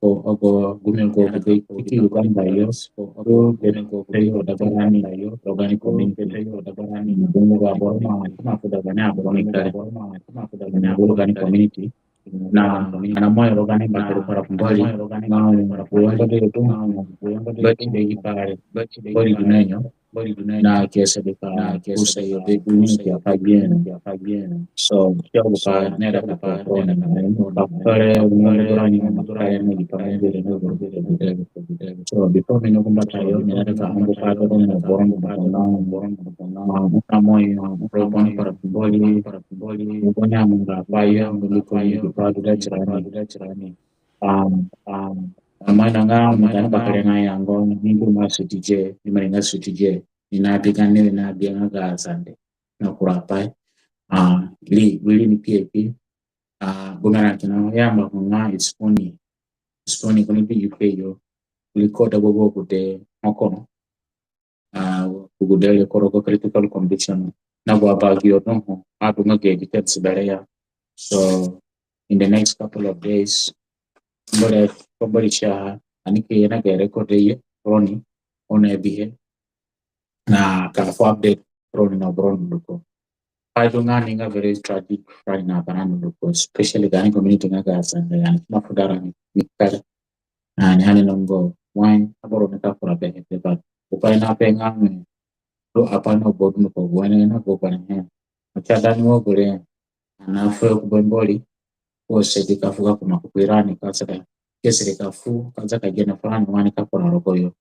ogo gumen go gudai kiki Uganda yo to get tayo dabarani organic community bungu ga borma ma fuda ganya organic na organic community na ana moyo organic bakero para kumbali na kuyamba de tu bati de pare bari dunenyo na kiesa de ka kusa yo de community apa bien so kiabu pa nera ka prone na pa pare umungu durani na kaya ni kama vile no so before me no kumbata yo nera ka mungu pa do no borongo na moyo robon para kumbali Bukonya mga payo muliko ni kipado da chirani. Amana nga mutana bakare nga yango ningu masutije nimaringa sutije ninapigane na bianga ga sande na kurapai li wili ni PAP gumana kina yamba nga isponi kuni pi UK yo kulikota gogo kute mokono kugudele koroko critical condition na gwa bagyo no atu nga ge dikets bereya. So in the next couple of days, somebody share aniki na get record ye Roni on ebihe na ka for update Roni na Bron luko. I don't nga very tragic right now kanan luko, especially gani community nga gas and yani mafudara ni mikar na ni hani nongo wine aboro nita for behe but upay na penga do apa no bod no ko wane na go pane machada ni mo gure na fo ko bomboli kose dikafuka kuma kukwirani kasaka kesere kafu kanza kagena fulani wani kakona rogoyo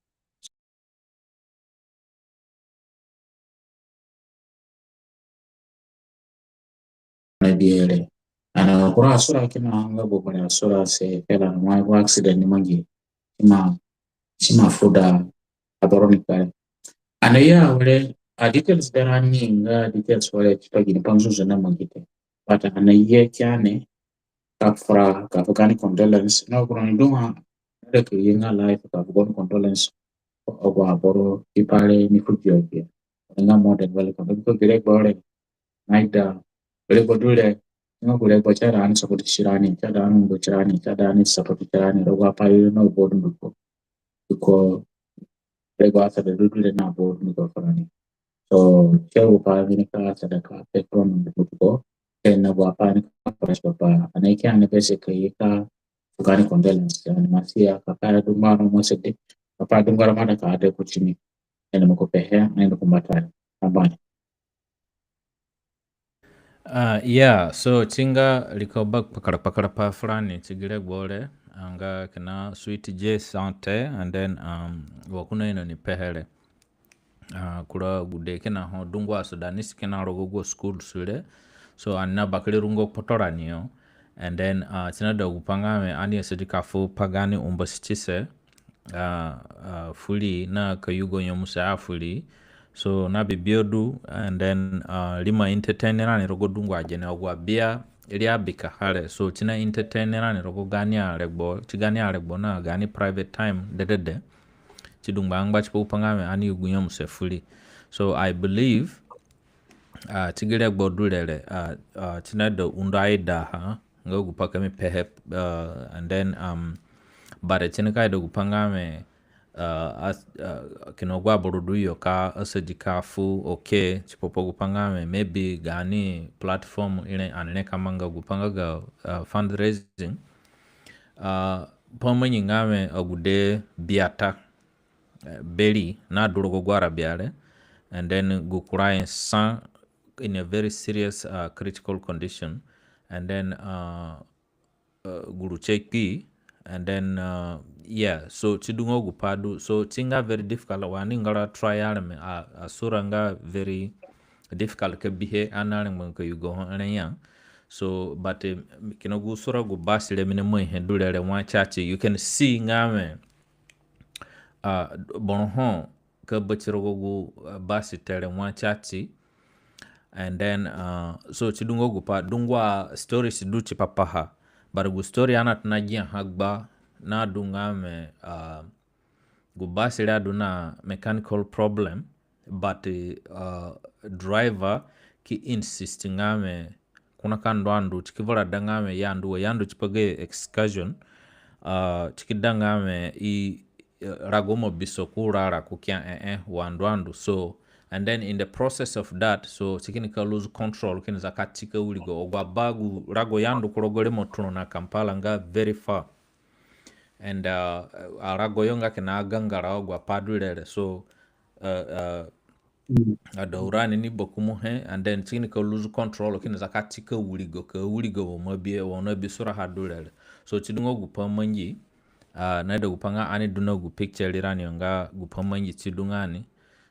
na biere ana kura asura kina ngabo bana asura se pela mwa accident ni mangi sima fuda aboronika ana ya wale details berani nga details wale kitagi ni panzuzo na mangite but ana ye kyane kafra kafukani condolence no kuna nduma ndeke yenga life kafukani condolence ogwa boro ipale ni kujioke nga modern wale kama biko gire bore naida wale bodule nga kule bochara ani support shirani chada anu bochirani chada ani support shirani rogwa pale no bodu nduko ko rego asa de dudule na bodu nduko farani so chewu pa vini ka sada ka pekron nduko na gwa pa ni ka papa anaiki ane basically ka fukani condolence yani masia kakara dumano mosede papa dungara mana ka ade kuchini ene moko pehe ene kumbatari abani. Yeah, so chinga likobak pakara pa fulani chigile gwole anga kina sweet J sante and then wakuna ino ni pehere kura gude kina ho dungwa sudanis kina rogogo school sule so anna bakali rungo potoraniyo and then china da gupangame ani esedika fu pagani umbasichise fuli na kayugo nyomusa fuli so na bibiodu and then lima entertainera ni rogo dungwa jene ogwa bia ili abika hale so china entertainera ni rogo gani alegbo na gani private time dedede chidungba angba chipo upangame ani ugunyo musefuli so I believe chigile gbodulele china do undaida ha nga gupaka mi pehe and then bare china kai do gupangame kinogwa borudu yo ka asajika fu okay chipopo gupangame maybe gani platform ile anene kamanga gupanga ga fundraising pomo nyingame agude biata beli na durogo gwara biale and then gukuraye san in a very serious critical condition and then guru cheki and then yeah so chidungo gupadu so chinga very difficult wani ngara trial me asuranga very difficult ke bihe anale mwanka yugo honanya so but kinogu sura gu basile mine mo hendulele mwa chachi you can see ngame bonhon ke bachiro gu basi tele mwa chachi and then so chidungo gupa dungwa story sidu chipapaha barugu story ana tunajia hagba na dungame gubasi la duna mechanical problem but driver ki insist ngame kuna kando andu chikivola dangame yandu chipage excursion chikidanga me ragomo bisokura kukia wandu so and then in the process of that so chikini ka lose control kini zakatika uligo ogwa bagu rago yandu kurogole motuno na Kampala nga very far and rago yonga kina agangara ogwa padulere so adaurani ni bokumu and then chini ka lose control kini zakatika uligo mabie wona bisura hadulere so chidungo gupamanyi naida gupanga ani duna gu picture lirani nga gupamanyi chidungani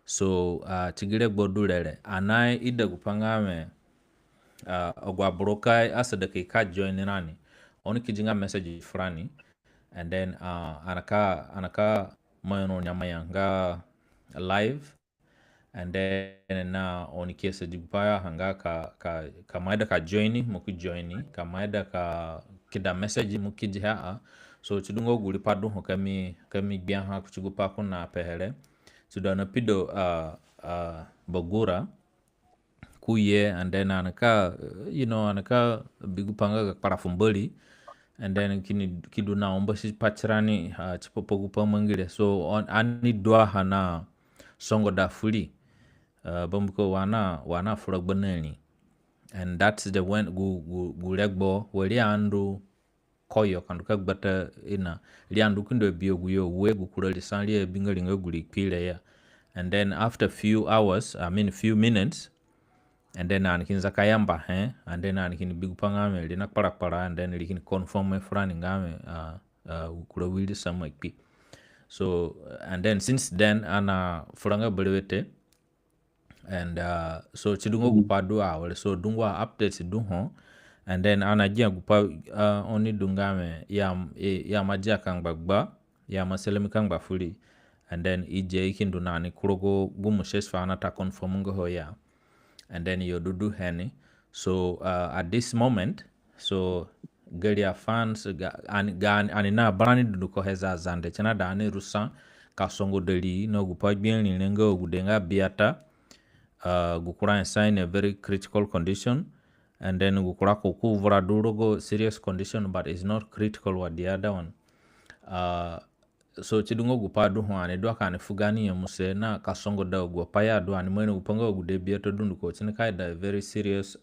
so chigile gbodulere anai ida gupanga me ogwa brokai asada ka join rani oni kijinga message frani and then anaka moyo nyamayanga live and then na oni kesa digupaya hanga ka maida ka joini muku joini ka maida ka kida message mukijha so chidungo guli padu ho kami bianha kuchigupa kuna pehere sudana pido bagura kuye and then anaka anaka bigupanga para fumbali and then kidu na omba si pachrani chipopogu pamangile so ani dwa hana songo da fuli bambuko wana fura gbanani and that's the when gulegbo wali andu koyo kanduka gbata ina liandu kindo bioguyo we gukura lisanlie bingalinga guli pile ya and then after few minutes and then anikinza kayamba and then anikin bigupangame lina para and then likin confirm frani ngame kula wili sama ipi so and then since then ana furanga belewete and so chidungo gupadu awale so dungwa updates dunho and then anajia gupa oni dungame ya majia kangbagba ya maselemi kangba fuli and then ije ikindunani kurogo gumushesfa anata confirm ngo ya and then yodudu heni so at this moment so gelia fans anina brani duko heza zande chana dani rusa kasongo deli no gupa bien linengo gudenga biata gukura in a very critical condition and then gukura kukuvura durogo serious condition but it's not critical what the other one so chidungo gupadu hwane dwa kane fugani ya muse na kasongo da gupaya dwa ni mwene upanga gudebia to dundu ko chini kaida very serious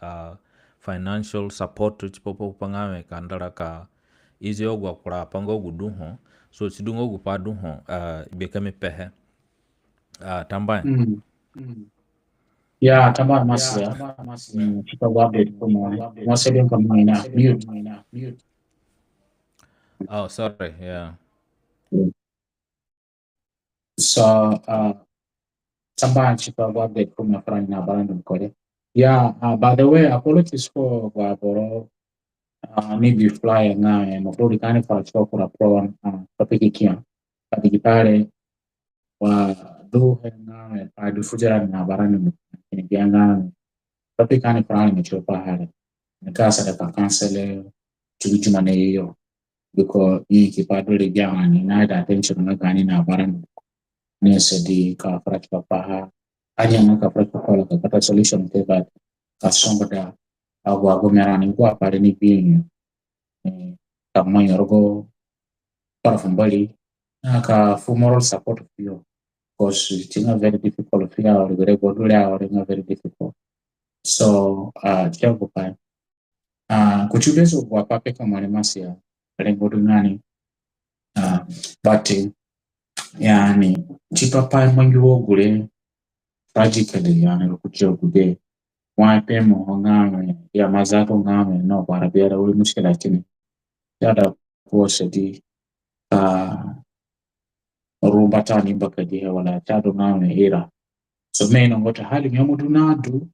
financial support chipopo upangame kandara ka izi ogwa kura panga guduho so chidungo gupadu ho bekame pehe tambaye ya tambar masya kita update kuma masya kama ina mute oh sorry yeah so tambar kita update kuma frani na baranda mkore yeah by the way apologies for boro maybe fly na mafrodi kani kwa chokora pro topiki kia kapiki pale wa duhe na adufujara na baranda bianga tapi kani frani mechopa hale nikasa da cancel chujuma na hiyo because hii kipado le jamani na da attention na gani na baranda nese di ka frati papa anya na ka frati papa ka kata solution ke ba ka somba da agwa merani kwa pare ni binyo kama yorgo para fumbali na ka full moral support hiyo because it's very difficult for you to go do that very difficult so jambo pa kuchulezo kwa pape kama masia lengo dungani but yani chipapa mwangiwo gule tragically yani rukucho gude wape mo ngame ya mazako ngame no barabara uli mushkila kini yada kuosha di rubatani bakadi wala tado ngame era so meno ngota hali nyamudunadu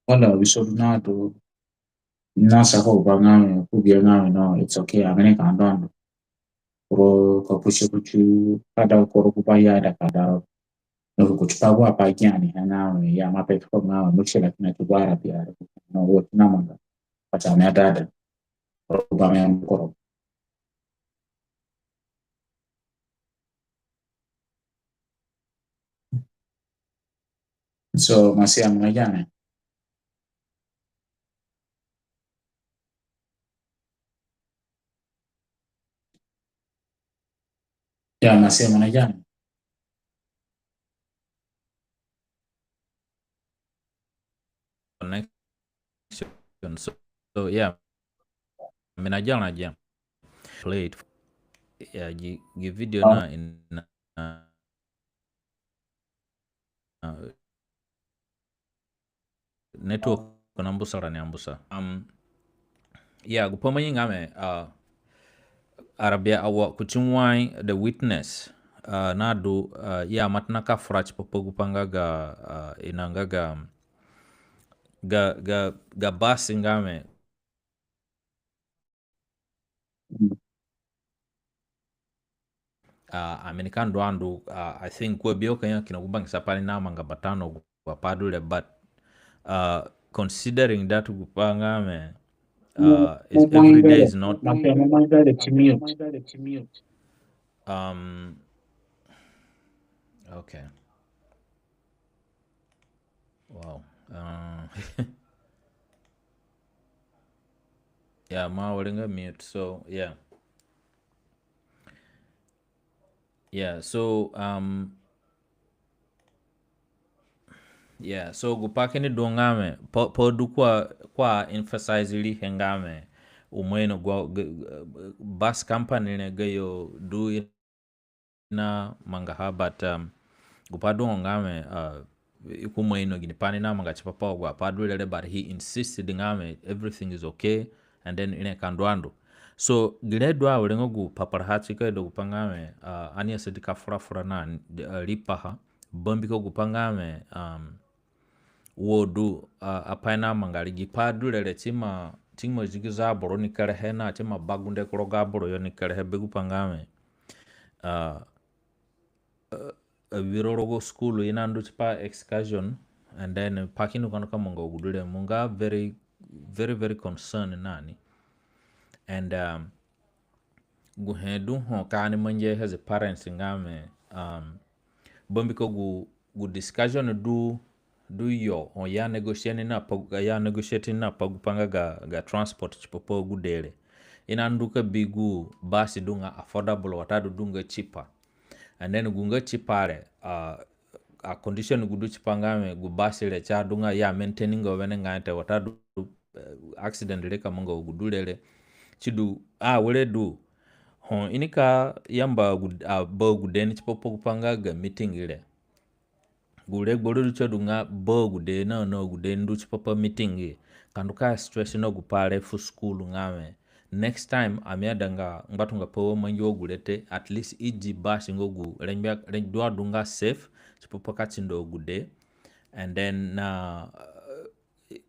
wala wisodunadu nasa ho bangame kubia ngame no it's okay amene kandando pro kapushe kuchu kada koro kupaya da kada no kuchukua pa jani ngame ya mapeto kwa ngame mushkila kina tubara pia no wote namanga pacha dada rubame mkoro so masih mengajane Ya nasema na jana. Connection. So yeah, minajana jam. Play it. Yeah, give video na in network kanambusara ni ambusa. Yeah, gupoma yingame Arabia awa kuchumwai the witness nadu ya matna ka frach popo gupanga ga inanga ga basi ngame American Dwandu, I think we bio kanya kinagubang sapani na mga batano wapadule, but considering that gupanga me every day is not okay. Wow. Yeah, ma walinga mute. So yeah. Yeah, so yeah, so gupakini dongame po du kwa emphasize li hengame umweno gwa bus company ne gayo do na mangaha, but gupadu ngame kumweno ginipani na manga chipapa gwa padu lele, but he insisted ngame everything is okay, and then ine kandwando. So giledwa ulengo gu paparhachi ka do gupangame ania sedika fura na lipaha bombiko gupangame wodu apaina mangali gipadu lele tima jigiza boro ni kalehe na tima bagunde kuroga boro yo ni kalehe begu pangame virorogo school inandu chipa excursion, and then pakinu kanoka munga ugudule munga very very very concerned nani, and guhedu ho kani manje has a parents ngame bombiko gu discussion do yo on ya negotiating na pagupanga ga transport chipopo gudele inanduka bigu basi dunga affordable watadu dunga cheaper, and then gunga chipare a condition gudu chipangame gu basi le cha dunga ya maintaining ovene ngante watadu accident leka munga ugudulele chidu wele du hon inika yamba bo gudeni chipopo kupanga ga meeting ile gure gboro du chodunga bo gude no gude ndu chipopo meeting kanduka stress no gupale fu school ngame next time amiadanga ngatunga po manjo gulete at least iji bashi ngogu renjwa dunga safe chipopo kachindo gude, and then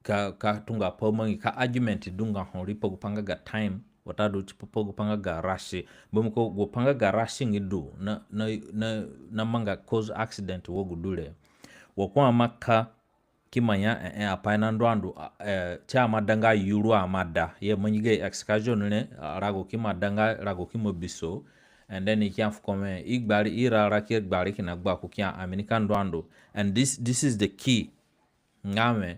ka tunga po mangi ka argument dunga horipo gupanga ga time watadu chipopo gupanga ga rashi bomuko gupanga ga rushing idu na manga cause accident wogudule wakwa maka kimanya apaina ndwandu cha madanga yuru amada ye manyige excursion ne rago kimadanga rago kimobiso, and then ikian fukome igbari irara ki igbari kinagba kukia American ndwandu, and this is the key ngame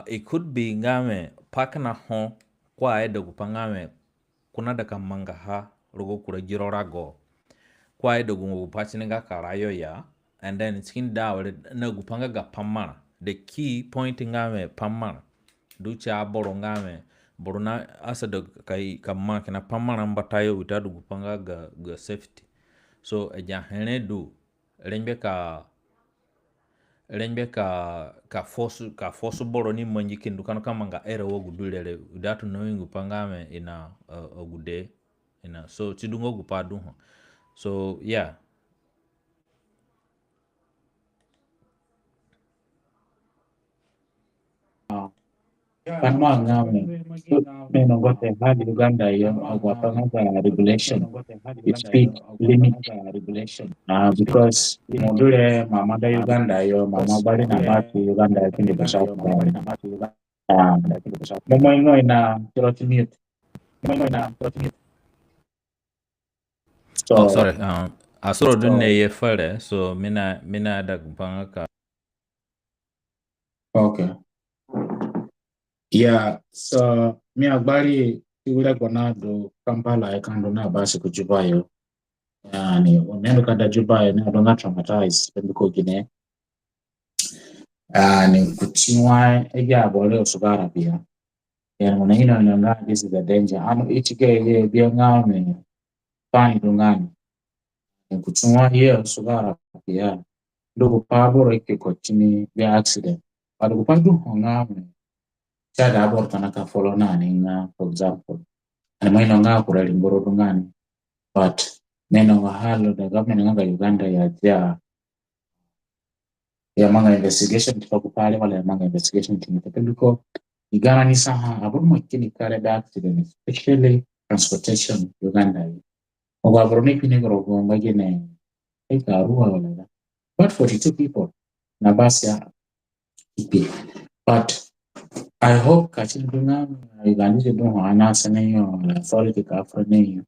it could be ngame pakna ho kwa edo kupangame kuna daka mangaha rogo kura jirorago kwa edo gungu pachininga karayo ya, and then skin dawle na gupanga ga pamana the key point ngame pamana ducha boro ngame borona asa do kai kamma kana pamana mbatayo witadu gupanga ga safety. So eja hene du renbe ka force boro ni manjikin dukano kama nga era wo gudulele without knowing gupangame ina ogude ina so chidungo gupadu. So yeah. Kanwa ngame meno gote hadi Uganda yo agwapanga regulation with speed limit because module mama da Uganda yo mama bali na batu Uganda yakini basha momo ino ina mute. So sorry asoro dunne ye fare so mina da kupanga ka okay. Yeah, so mi agbari iwule gwana do Kampala ekando na basi kujubayo yani unendo kada juba ne adonga traumatized biko gine ni kuchiwa eja bole usugara pia yani unaina nga this is the danger ano ichike ye bia ngame pani dungani ni kuchiwa ye usugara pia ndugu pabo reke kochini bia accident padu kupadu ngame chada abor tanaka follow nani nga for example and maino nga kurali ngoro dungani but neno halo da government nga Uganda ya manga investigation tukakupale wala manga investigation tinitapendiko igana ni saha aburu makini kare da accident especially transportation Uganda ogo aburu ni pini gorogo mbagine eka ruwa wala da but 42 people na basi ya ipi but I hope kachini dunga Uganda dunga anasa neyo la authority ka afro neyo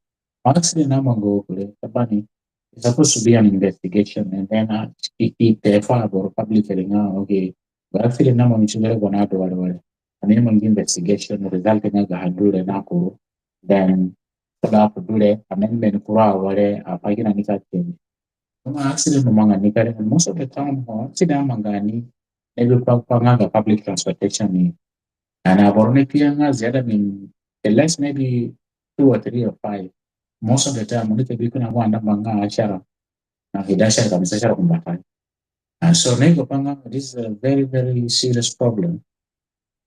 accident na mango kule tabani it's supposed to be an investigation and then it for publicly now okay but actually na mo michungere bona to wale and then mo investigation result na ga handle na ko then kada ko dule amendment kura wale apagina nika change kama accident mo manga nika most of the time ho accident mangani maybe kwa nga public transportation ni and aborone pia nga ziada min the less maybe 2 or 3 or 5 most of the time unike biku na wanda manga ashara na hidasha kabisa ashara kumbatani and so nego panga this is a very very serious problem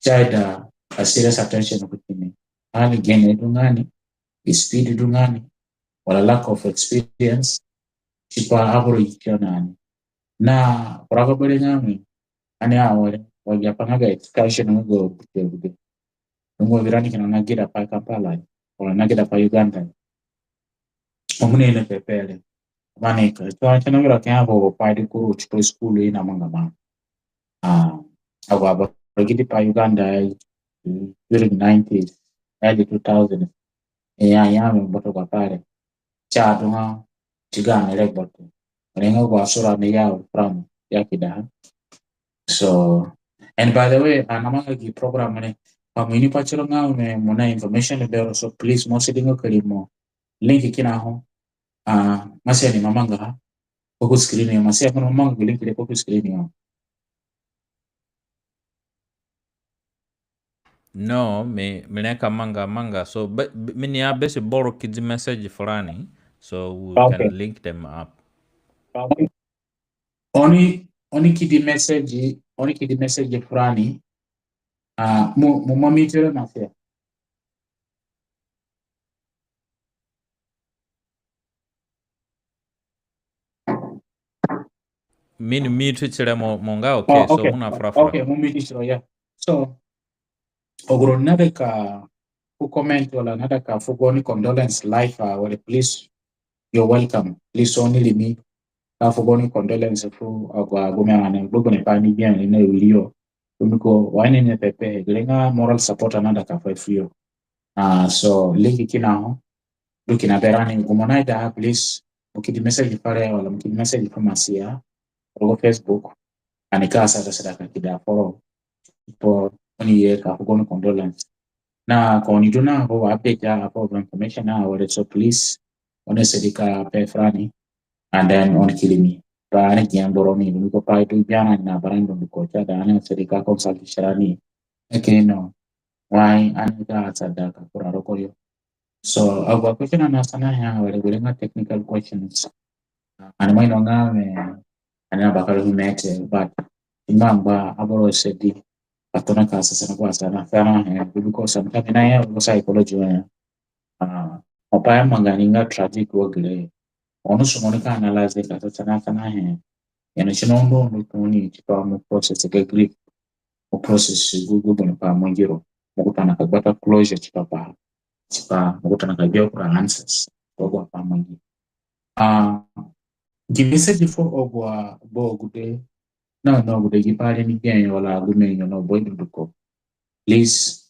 chaida a serious attention kutini hali gene dungani speed dungani wala lack of experience chipa aburo ikionani na probably ngami ani awale wajapanga ga excursion ngo buke ngo virani kana nagira pa Kampala wala nagira pa Uganda omune ile pepele manika so chana vira kabo pa di kuru chito school ina mangama agwa bagidi pa Uganda during 90s early 2000s ya mboto kwa pale cha dunga tigana ile boto renga kwa sura ni yao from yakida so and by the way anamanga ki program ne pamini pachiro nga muna information about so please mo sidingo kalimo link kina ho masya ni mamanga ko screen ya masya ko mamanga link ile ko screen ya No, mineka manga. So, mini basi borrow kids message fulani, so we okay can link them up. Oni kidi message fulani mu monitor masya Mini mute chile monga okay, so okay muna frafra. okay mu monitor yeah so ogro nadeka ku comment wala nadeka fugoni condolence life wala please you're welcome please only me fugoni condolence fu agwa gomana bugo ne pani bien ne wilio kumiko wani ne pepe glenga moral support ananda ka fa fio so link kinao lukina berani gumona da please mukidi message pale wala mukidi message kama sia kwa Facebook anika sasa sadaka kida follow po oni ye ka fugoni condolence na kwa nijuna ho update ya hapo information na wale so please one sedika pe frani and then on kilimi baani kiamboroni niko pa tu biana na barando niko cha dana sedika consult sharani ekeno why anika sadaka kwa rokoyo so our question na sana ya wale gulenga technical questions and my no ngame ana bakalo humete but imamba aboro sedi patona kasa sana kwa sana fera because sometimes na ya psychology opaya manganinga tragic wagile ono sumonika analyze kata sana kana yana chinondo nutoni chipa mu process ke grief mu process gugu bono pa mongiro mukutana kabata closure chipa mukutana kabio kwa answers kwa pa mongiro gimese before ogwa bogude no gude gipare ni bien wala gumenyo no boy duko please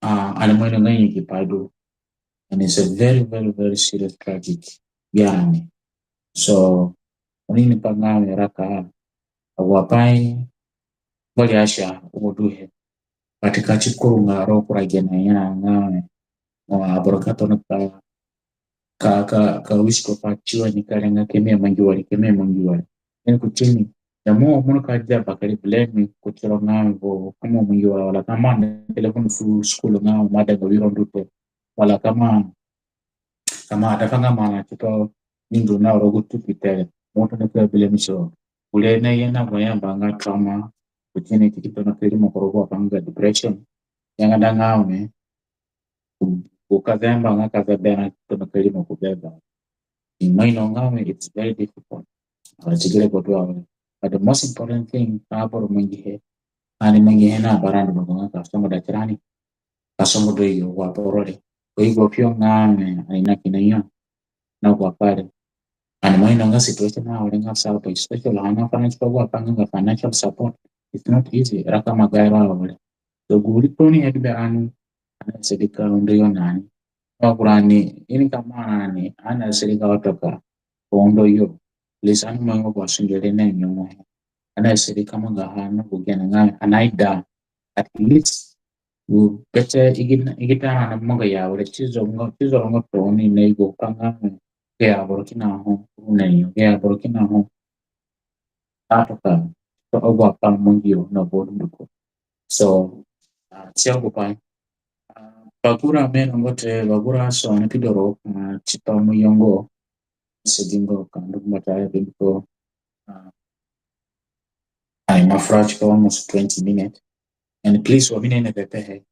alamoino nganyi gipado and it's a very very very serious tragic yani so onini pangame raka awapai bali asha uduhe katika chikuru ngaro kuragena ya ngame aborokato na ka wish ko pachiwa ni kalenga kemia mangiwale en kuchini mo mun ka ja bakari blame ko tiro ngambo kama mangiwala wala kama telefon fu school ngambo mada ga wiro nduto wala kama atafanga mana chito nindu na rogo tupitere moto ne ka blame so ule na yena boya banga trauma kuchini tikito na kelimo korogo panga depression yanga dangaume ukazemba nga kazabena kito kelimo kubeba in my long it's very difficult chigile kwa but the most important thing aboro mangihe ani mangihe na barandi mga customer da tirani customer do yo wa porole ko igo pio ngame ani na kinayo na kwa pale ani mo ino nga situation na wala nga sa especially ana financial wa panga financial support it's not easy raka magaira wala so guri toni edibe anu ana sedika ndio nani kwa kurani ini kama nani ana sedika watoka ondo yo lisani mango kwa singere na nyumo ana siri kama ngahana kugena nga anaida at least u bete igita na monga ya wale chizo ngo toni na igo kanga ya borokina ho uneyo ya borokina ho atoka to ogwa pa mongio na boduko so tia ko pa bakura men ngote bakura so na kidoro chipa muyongo sedingo kandu mataya bimko I'm afraid for almost 20 minutes. And please, we in the pehe.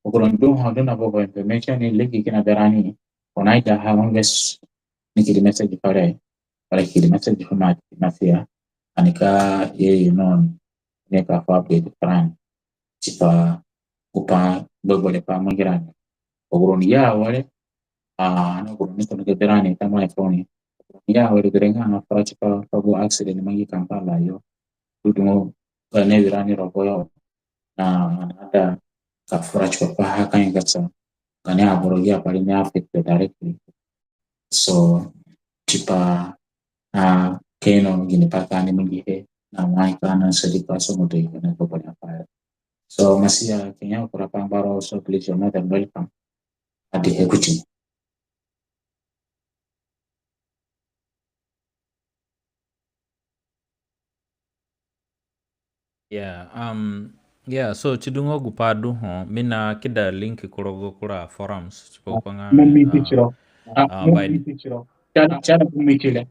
Ukurundu haduna bobo information ni link kina berani. Onaita hawanges nikili message pare. Pare kili message huma nafia. Anika ye non neka fa update plan. Chipa upa bobo le pa mangirani. Ukurundu ya wale na ukurundu niko berani kama iPhone. Ya wale gerenga na fara chipa fago accident mangi Kampala yo. Tutungo ne berani roboyo. Na ada kafurach papa kan gasa kani aborogia pali ni affect directly so tipa keno gini paka ni mngihe na mai kana sedika so moto na ko pala pa so masia kenya kwa pambaro so please you're more than welcome at the equity. Yeah, so chidungo gupadu ho mina kida link kurogo kura forums chipopanga Mummy teacher. by Chana kumitile.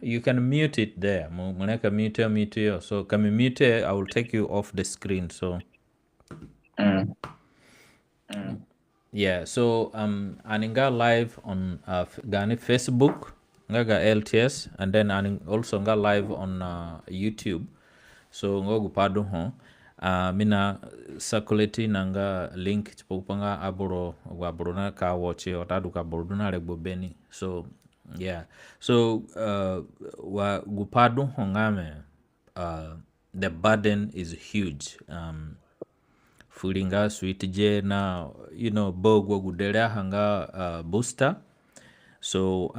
you can mute it there. Muneka mute yo. So can we mute? I will take you off the screen. So yeah. So aninga live on Gani Facebook, ngaga LTS, and then also nga live on YouTube. So ngogu padu ho. Mina circulate nanga link chipopanga aburo na ka watch otadu ka boruduna regbo beni. So yeah. So wa gupadu hongame the burden is huge. Fulinga sweet J na bogo gudera hanga booster. So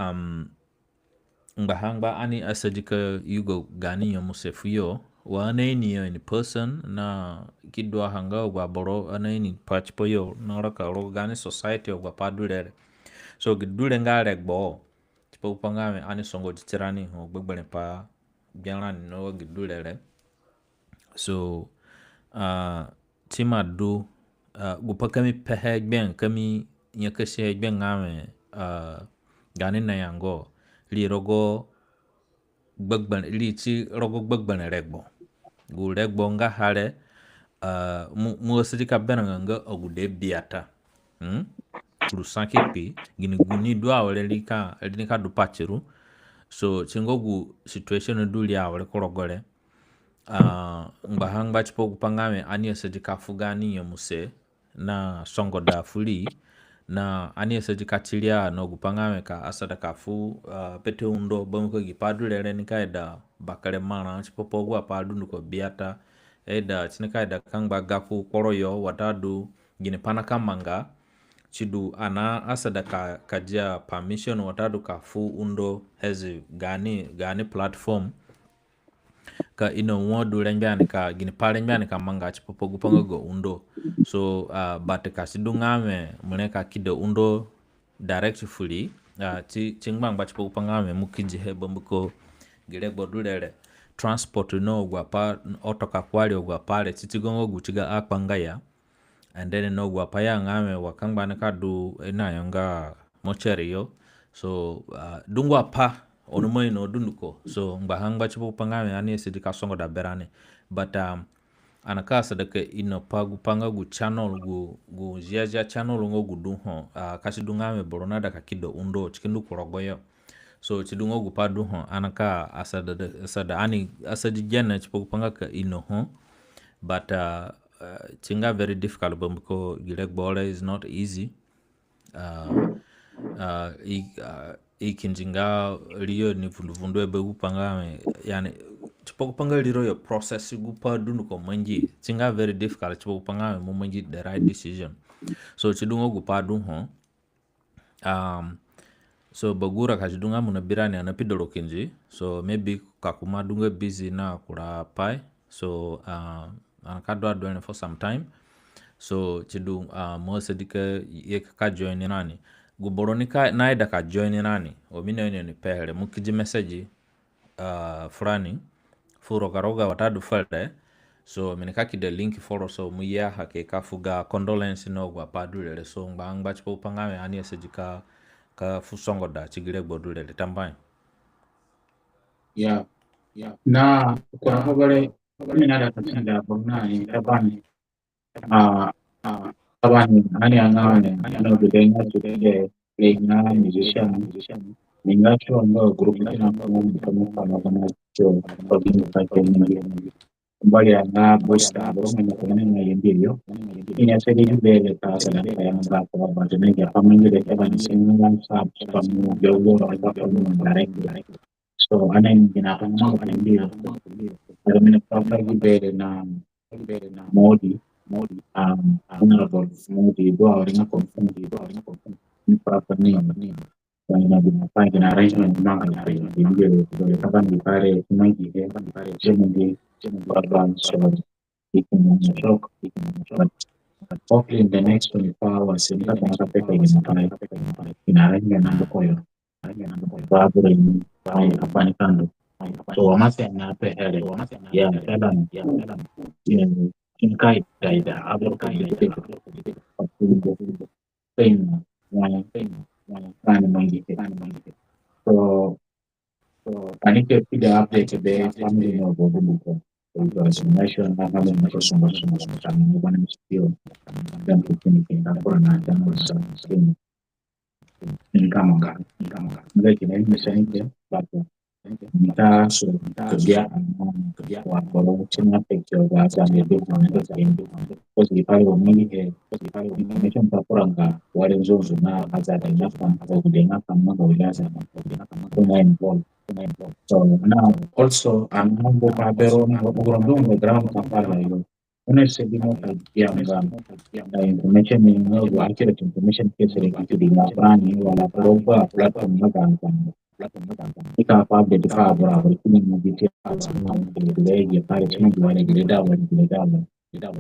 ngahangba ani asajika yugo gani yomusefuyo wane niyo in person na kidwa hanga wa boro ane ni patch poyo na ka gani society of padulere. So gidule ngare gbo tipo upangame ani songo jitirani ho gbegbere pa bianani no gidulere. So tima do gupakami pehe gben kami nyakashe gben ngame gani na yango li rogo gbegban li chi rogo gbegban regbo gu regbo nga hare mu sidika benanga ogude biata kuru sanki pi gini guni do awle lika du pachiru so chingogu situation du li awle korogore ngahang bach po kupangame ani sidika fugani yomuse na songo da fuli na ani sidika chilia no gupangame ka asada kafu pete undo bamko gipadu lere nikaida bakare mana chipopo gwa padu nuko biata eda chinikaida kangba gafu koroyo watadu gini panaka manga chidu ana asada kajia permission watadu kafu undo hezi gani platform ka ino wodu renjani ka gini parenjani ka manga chipopo gupanga go undo. So but ka sidungame muleka kido undo directly chingbang ba chipopo gupangame mukiji hebo mbuko gire bodulere transport no gwapa otoka kwali ogwapale chichigongo guchiga akpangaya and then no gwapaya ngame wakangba ka du ina yanga mochari yo. So dungwa pa onumoy no dunduko so mbahang chipopo pangame ani sidika songo da berane but anaka sadaka ino pagu panga gu channel gu jiaja channel ngo gu dunho kasi dungame borona da kido undo chikindu kurogoyo. So chidungo gu padu ho anaka asada ani asadi jana chipopo panga ka ino ho but chinga very difficult because girek bole is not easy. Ikinjinga liyo ni vundu ebe gupanga yani chipoku panga liro yo process gupa dunu ko manji chinga very difficult chipoku panga mo manji the right decision. So chidungo gupa dunho so bagura kachidunga muna birani anapidolo kinji so maybe kakuma dunga busy na kura pai so anakadwa doing for some time so chidu mo sedika ye ka join nani guboronika naida ka join nani omine ni pere mukiji message fulani furo karoga watadu felde so minikaki the link foro so muya hake kafuga condolence no gwa padulele so ngba chipo pangame ani sedika ka fusongo da chigire bodulele tambai na kuna habari nada katenda bonani tabani ani angane ano bidenga tude playing musician ningacho ndo group kina kama cho pagini pakeni mbali anga bosta bosta kuna yembio ina sedi bele kasa na kaya nga kwa bajenga family de kaba ni singa sa pamu jogo ra pamu direct so anen ginakama ndio alamina papa gibele na modi honorable modi do awringa confirm ni papa ni na binafanya na arrangement manga na ndio kama ni pale tumaji jemungi baba so shock but hopefully in the next 24 hours nitapata pesa inarejea na ndokoyo babu ni hapana kando so wamasi anape hele ya helan in kai daida abro kai pain one kind mangi so I need to figure out the family no bobo buko because nation na kama ni somo kama bwana msikio dan kutini kwa na dan sa ni kama ndio nimeshaingia bado nita so kudia wa boro china pekyo wa za ndio kwa sababu mingi information paporanga wale nzozo na azada inafa kudenga kama gaulaza kuna involved so now also anambo babero na ugrondomo ground kapala hiyo unasedimo ya information ni ngo accurate information kesi kitu dinafani wala proba platform ika pa de fa bra kuni mu details na ya pale chini wale greda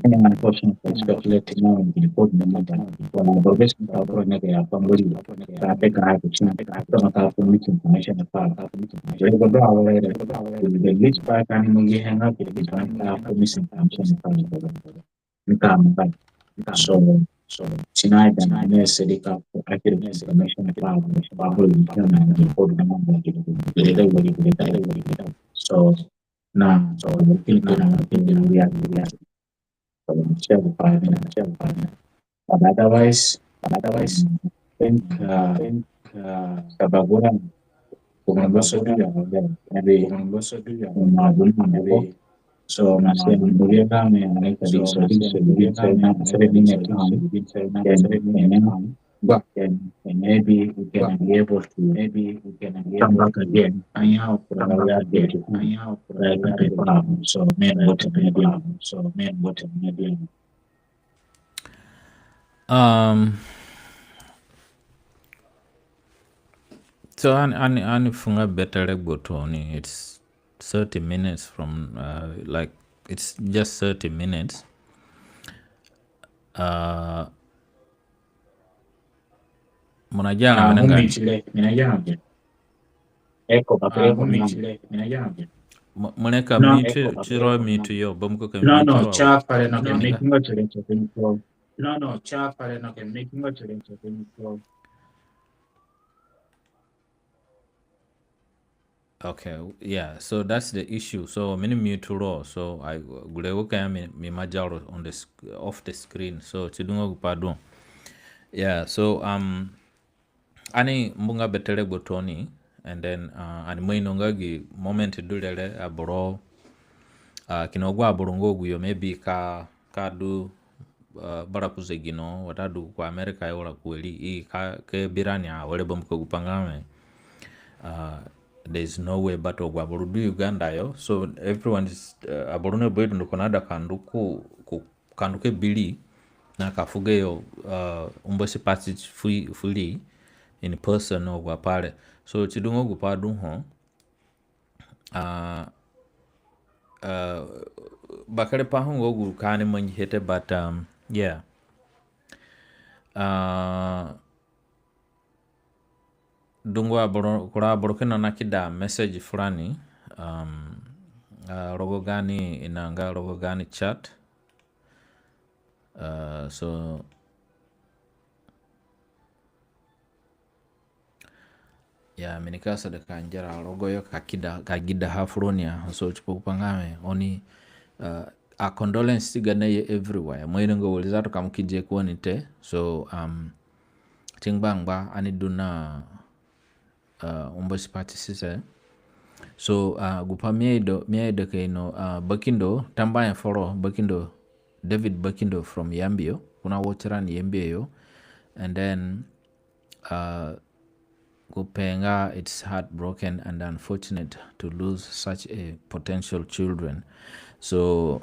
and unfortunately speculating now in the report na mada kwa progression kwa program ya pamboli tapeka hapo chini kama kama information na pa kwa ndo awale the list pa kan mungi hanga kwa information so tonight and I know Sedika accurate information about the report na mambo so now so we but otherwise think Sabagura kumambaso maybe so masih kemudian kami mereka di sana sering but maybe we can be able to come back again anyhow so maybe so ani funga better botoni it's 30 minutes from like it's just 30 minutes. Munajana menengani Chile, minajana. Ecco, Chile, minajana. Muneka No, mute chiro mute yo bamko ka no, mute no, ro cha pare no che making a challenge of no, cha pare no che making a challenge of Okay, yeah, so that's the issue. So many mute raw. So I gulewo kaya mi majaro on the off the screen. So chidungo pardon. Yeah, so ani mbunga betere botoni and then ani moinonga gi moment dulele aboro kinogwa aborongo guyo maybe ka do barakuze gino watadu kwa America yola kweli I ke birani a wale bamko gupangame there's no way but ogwaborudu Uganda yo so everyone is aborune boyd ndo konada kanduku kanduke bili na kafuge yo umbosi party fully in person ogwa pale so chidungo gupadu ho bakare pahungo gu kani manji hete but yeah dungo kura borokena nakida message fulani rogo gani inanga rogo gani chat so ya minikasa da kanjara rogo yo kagida hafronia so chupo kupangame oni a condolence tigane everywhere moinengo walizatu kamkije kuonite so tingbangba ani duna umbosi party sise so gupa miedo keino Bakindo tambaya foro Bakindo David Bakindo from Yambio kuna watcheran Yambio and then Gupenga it's heartbroken and unfortunate to lose such a potential children so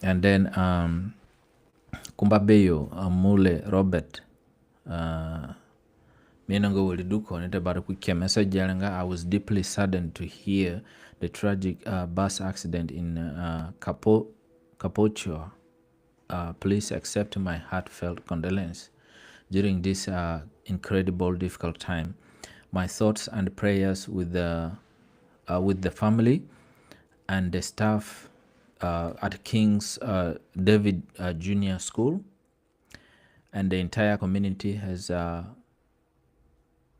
and then Kumbabeyo Mule Robert Minango Wiliduko nite bara kukia message yalanga I was deeply saddened to hear the tragic bus accident in Capochua. Please accept my heartfelt condolence during this incredible difficult time. My thoughts and prayers with the family and the staff at King's David Junior School and the entire community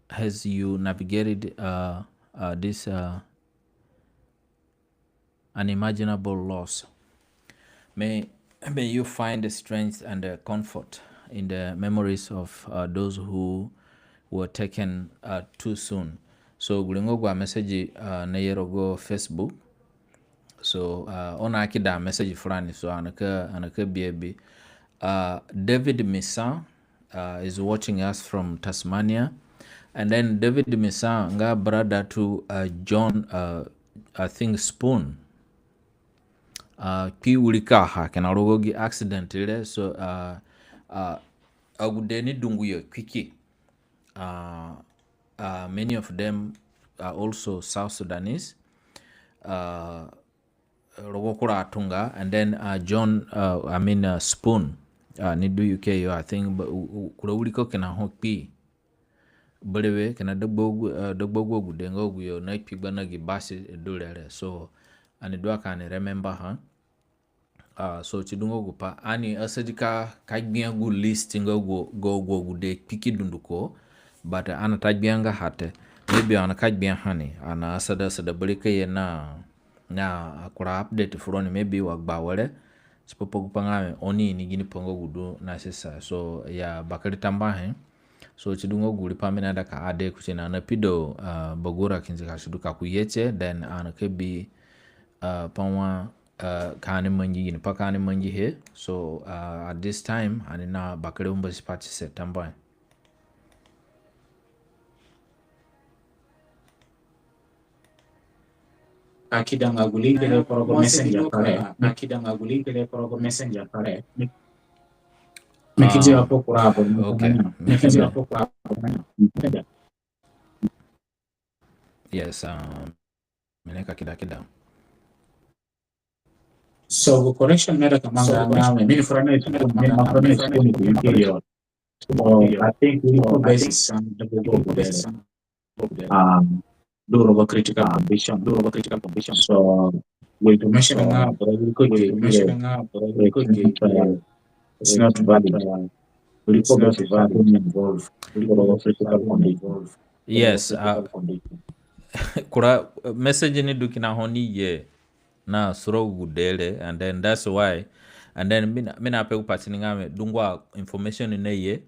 as you navigated this unimaginable loss. May you find the strength and the comfort in the memories of those who were taken too soon. So gulingo gwa message na yerogo Facebook. So ona akida message fulani so anaka biabi. David Misa is watching us from Tasmania. And then David Misa nga brother to John I think Spoon. Ki ulikaha kena rogogi accident ile so agudeni dunguyo kwiki. Many of them are also South Sudanese. Rogokura Atunga and then John Spoon nidu UK yo I think kura uliko kena hokpi belewe kena dogbogo gudengo guyo na ipigba na gibasi dolere so anidwa kan remember ha so chidungo gupa ani asadika kagbian gu listing go gude piki dunduko but ana tajbianga hate maybe ana kagbian hani ana asada belika ye na akura update furoni maybe wagba wale sipopo gupangame oni ni gini pongo gudu na sisa so ya bakari tambahe so chidungo guli pamina daka ade kuchina na pido bogura kinzika shiduka kuyeche then ana kebi panwa kani manji gini pa kani manji he so at this time anina bakari umba sipati set tambahe akidanga gulingele porogo messenger pare akidanga gulingele porogo messenger pare mikije hapo kurabo okay mikije hapo kurabo yes meneka kida So correction mera kamanga ngame mimi frana school mimi frana school ni UK. So I think we two basis and double go there. Um, do over critical condition. So we to mention nga we could get it's not valid. We could basis something involved. Over critical condition. Yes, kura message ni dukina honi ye na suro gudele, and then that's why, and then mina pe upatini ngame dungwa information in ye,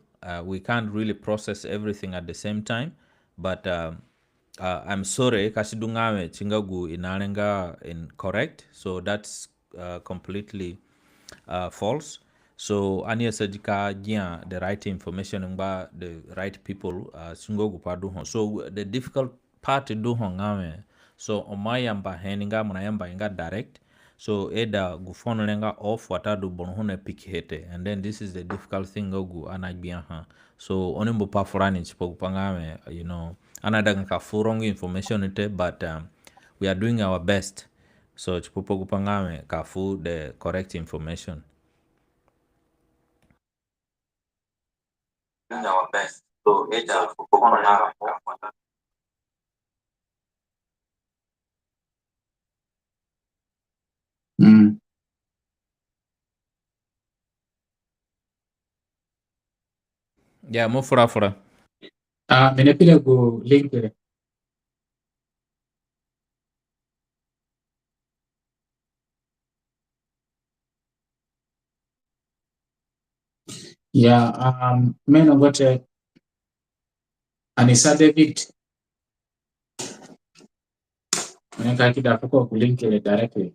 we can't really process everything at the same time, but I'm sorry kasi dungame chingagu inalenga incorrect, so that's completely false. So ania sajika jia the right information ngba the right people sungogu padu hon. So the difficult part do hon ngame. So omayamba heninga munayamba inga direct. So eda gufono lenga off watadu bonuhune pick hete, and then this is the difficult thing ogu anajbia ha. So onimbo pa furani chipo kupangame, you know, anadaga ka furong information ite, but we are doing our best. So chipo kupangame ka fu the correct information. Our best. So it's a Yeah, mo fura. Minapila go link it. Yeah, men of what Anisa David. Menga kida kuko link it directly.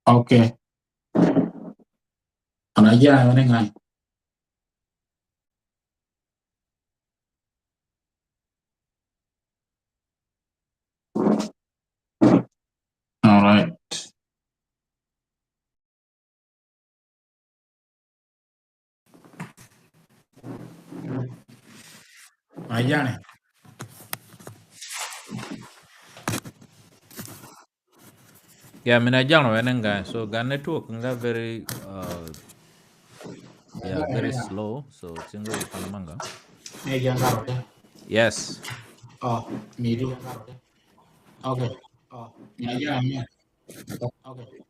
Okay. Anajia menenga. All right. Ayane. Yeah, mina jano wenenga. So ga network nga very very slow. So chingo upanamanga. Yes. Oh, midi. Okay. Ayane. Okay.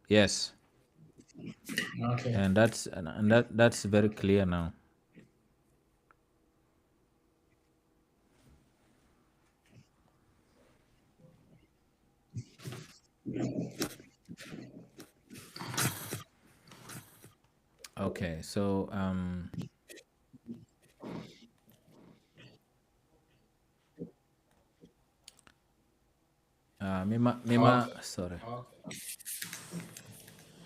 Yes. Okay. And that's very clear now. Okay, so mima sorry.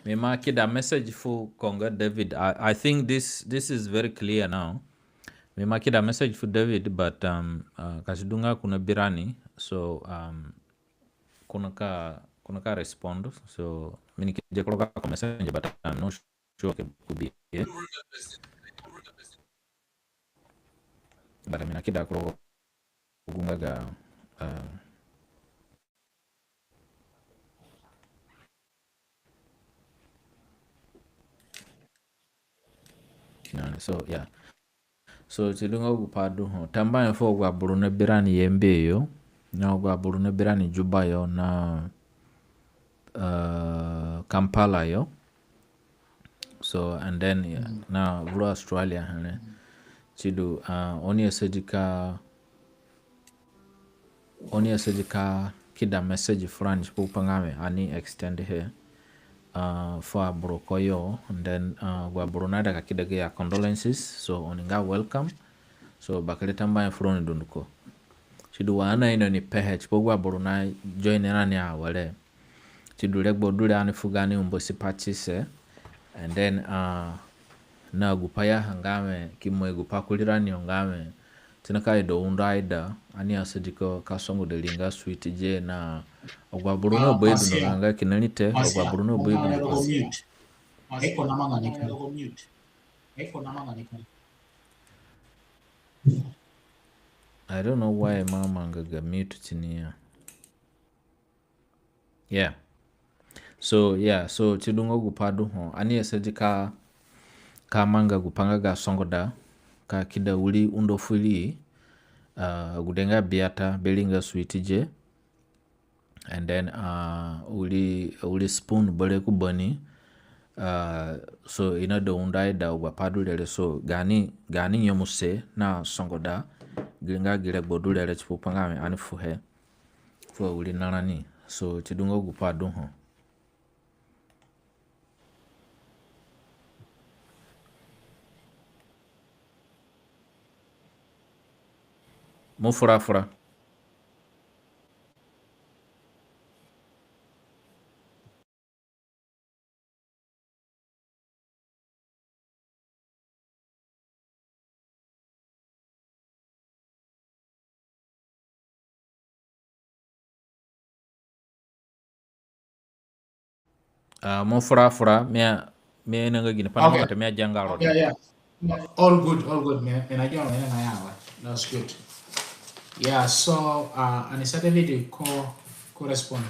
Mima kida message for Conga David. I think this is very clear now. Mima kida message for David, but kasidunga kuna birani, so kuna ka respond. So mini kija kuloka message, but I'm not sure it could be here. But I mean akida kuloka gunga ga so tidunga gupadu ho tamba fo gwa buruna birani yembe yo na gwa buruna birani Juba yo na Kampala yo. So and then na bro Australia hane chidu oni asedika kida message fulani chipupangame ani extend here for bro koyo and then gwa bro nada kakida ya condolences so oninga welcome so bakaleta mbaya fulani dunduko chidu wana ino ni pehe chipogwa bro na join nani awale chidu legbo dule anifugani umbosi pachise and then na gupaya hangame kimwe gupakulirani ongame tinaka ido undaida ani asediko kasongo de linga sweet je na ogwa bruno boy dunanga kinanite ogwa bruno boy eko namanga mute I don't know why mama ngaga mute tinia. So chidungo gupadu ho ani asedika kamanga gupanga ga songoda ka kida uli undofuli gudenga biata belinga sweet je and then uli spoon bole kuboni so ina do undai da gwapadulele so gani nyomuse na songoda gilinga gile bodulele chipupangame anifuhe fo uli nanani so chidungo gupadu ho Mufura. Mufura me nanga gini pana okay. Me jangalo. Yeah. All good me najua na yawa. That's good. Yeah, so anisate video correspond.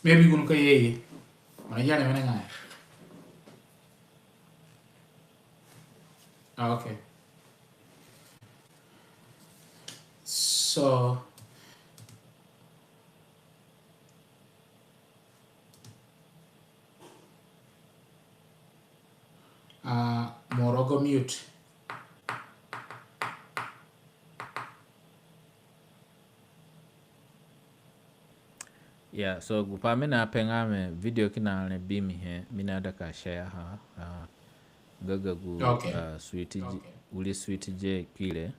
Maybe kunuka yeye manajana menenga. Okay. So Morogo mute. Yeah, so gupa mina pengame video kina ne bimi he mina daka share ha gaga gu Okay. Uli sweet je kile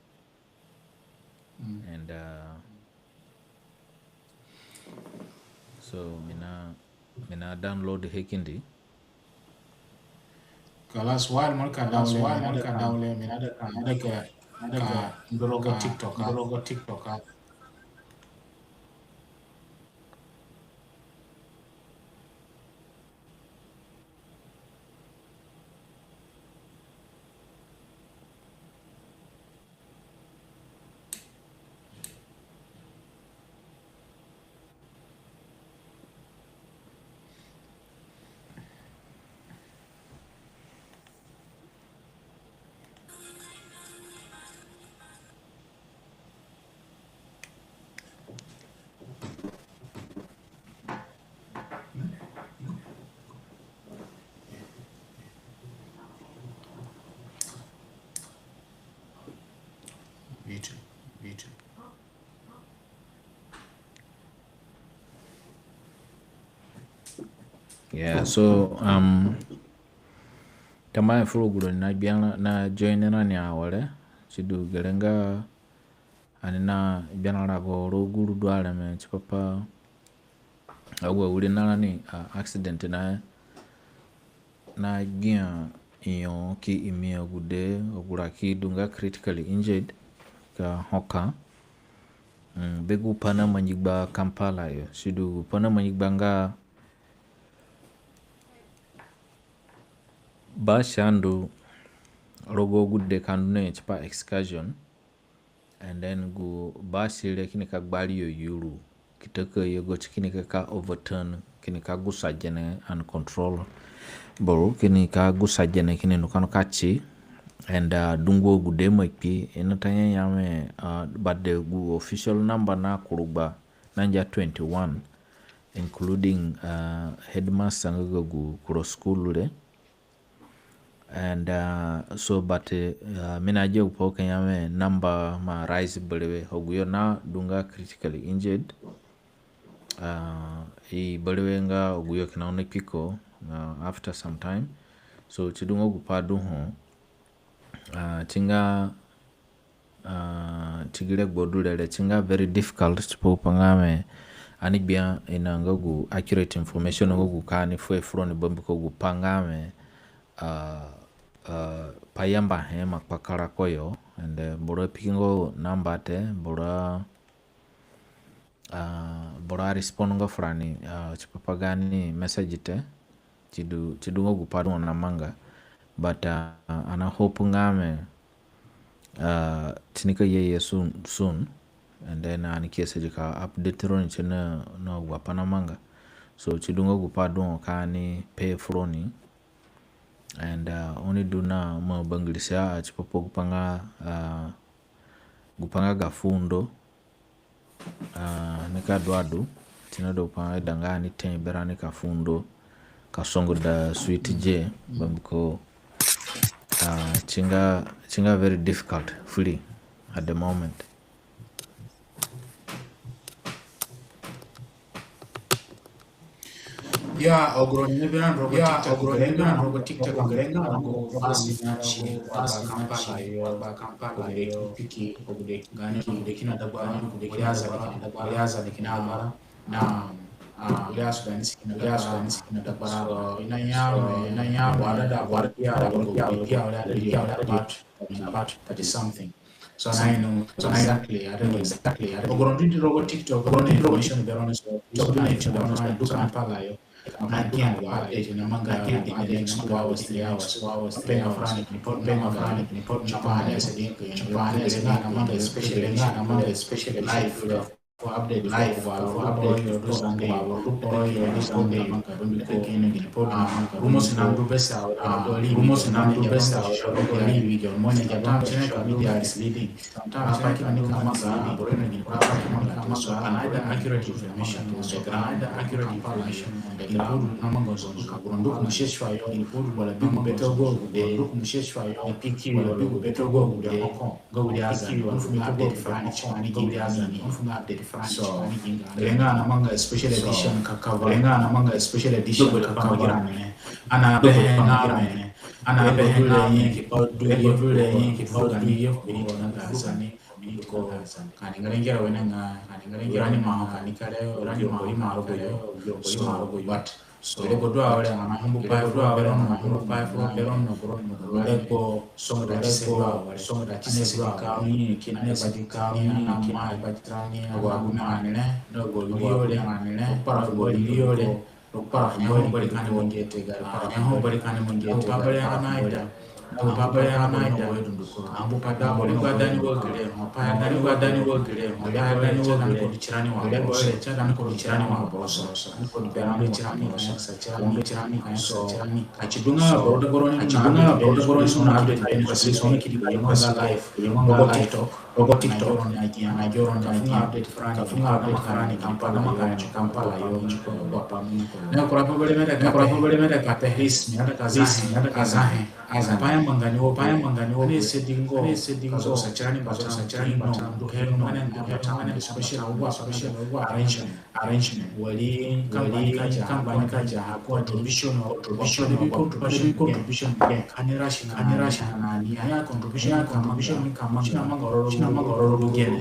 and so mina download hekindi Kalas while mulka download mina daka ndorogo TikTok. Me too. Yeah, so kama furuguro na biana na join na ni awale chidu gelenga anina bianara go ro guru dwale me chipapa awa wuri nara ni accident na gia iyo ki imi ogude ogura ki dunga critically injured ka hoka begu pana manjigba Kampala yo sidu pana manjigba nga ba shandu rogo gude kandune chipa excursion and then go ba sile kini ka gbali yo yuru kitaka yogo kini ka overturn kini ka gusa jene uncontrollable kini ka gusa jene kini nukano kachi and dungo gude maipi enatanya yame but the official number na kuruba nanja 21 including headmaster ngagu kuro school le and so but mina je upo kanyame number ma rise belewe hoguyo na dunga critically injured I belewe nga hoguyo kinaone piko after some time so chidungo gupadu ho chinga chigile gbodulele chinga very difficult chipo pangame anibia ina ngagu accurate information ngagu kani fue front bombiko gupangame payamba hema pakara koyo and bora pikingo number te bora respond ngo frani chipapagani message te chidu gupadu na manga but ana hope ngame tinika yeye soon and then anikiese jika update ron chena no wapana manga so chidungo gupadu kani pay froni and only do na mo banglisha chipopo gupanga gafundo nika dwadu tinado pa dangani tembera nika fundo kasongo da sweet j bambiko chinga very difficult fully at the moment. Ya ogronye bena rogo TikTok ogrenga go fast nachi ba Kampala yo piki ogude gani ogude kina dagwa ogude kiaza de kina mara na ya Sudan sikina dagwa inanya wada da ya about 30 something. So I know exactly. I don't know exactly. Ogronye rogo TikTok ogronye information be honest. So I do Kampala yo. Again, namanga the next 2 hours, 3 hours, penga frani report Japan namanga especially live for update for Sunday rumors na besa live morning Japan media is leading sometimes accurate information accurate information namanga zonzuka burundu msheshwa yo wala bigu betogo de msheshwa yo piki wala bigu betogo de go de azani mfumo update frani chani go de azani mfumo update frani so lenga namanga special edition kakava ana behengame ana behengame kibodule nyingi na azani ko kaningara wenanga urani maho kanikare urani maho marogo but so le godwa wale mahimbu pa belon no bro lepo songo da chiseba ka ni kinane badika ni na batrani aguna ne no go liole para go liole para nyaho bali kane mongete gar para nyaho bali kane mongete babale anaida ambu pada boli badani wogere pa dani wogere ko chirani wa boso ko berani chirani wa shaksa chirani so achidunga bordo sona update in kasi sona kidi live Rogo TikTok na joro na update frani Kampala yo wapa na kurapo bele meta ka tehis mi hata kazahe paya mangani ne sedingo so sachani no hero mana special arrangement wali kambani kaja hakuwa contribution kanira na nia contribution ni kama mangoro na magoro rubugene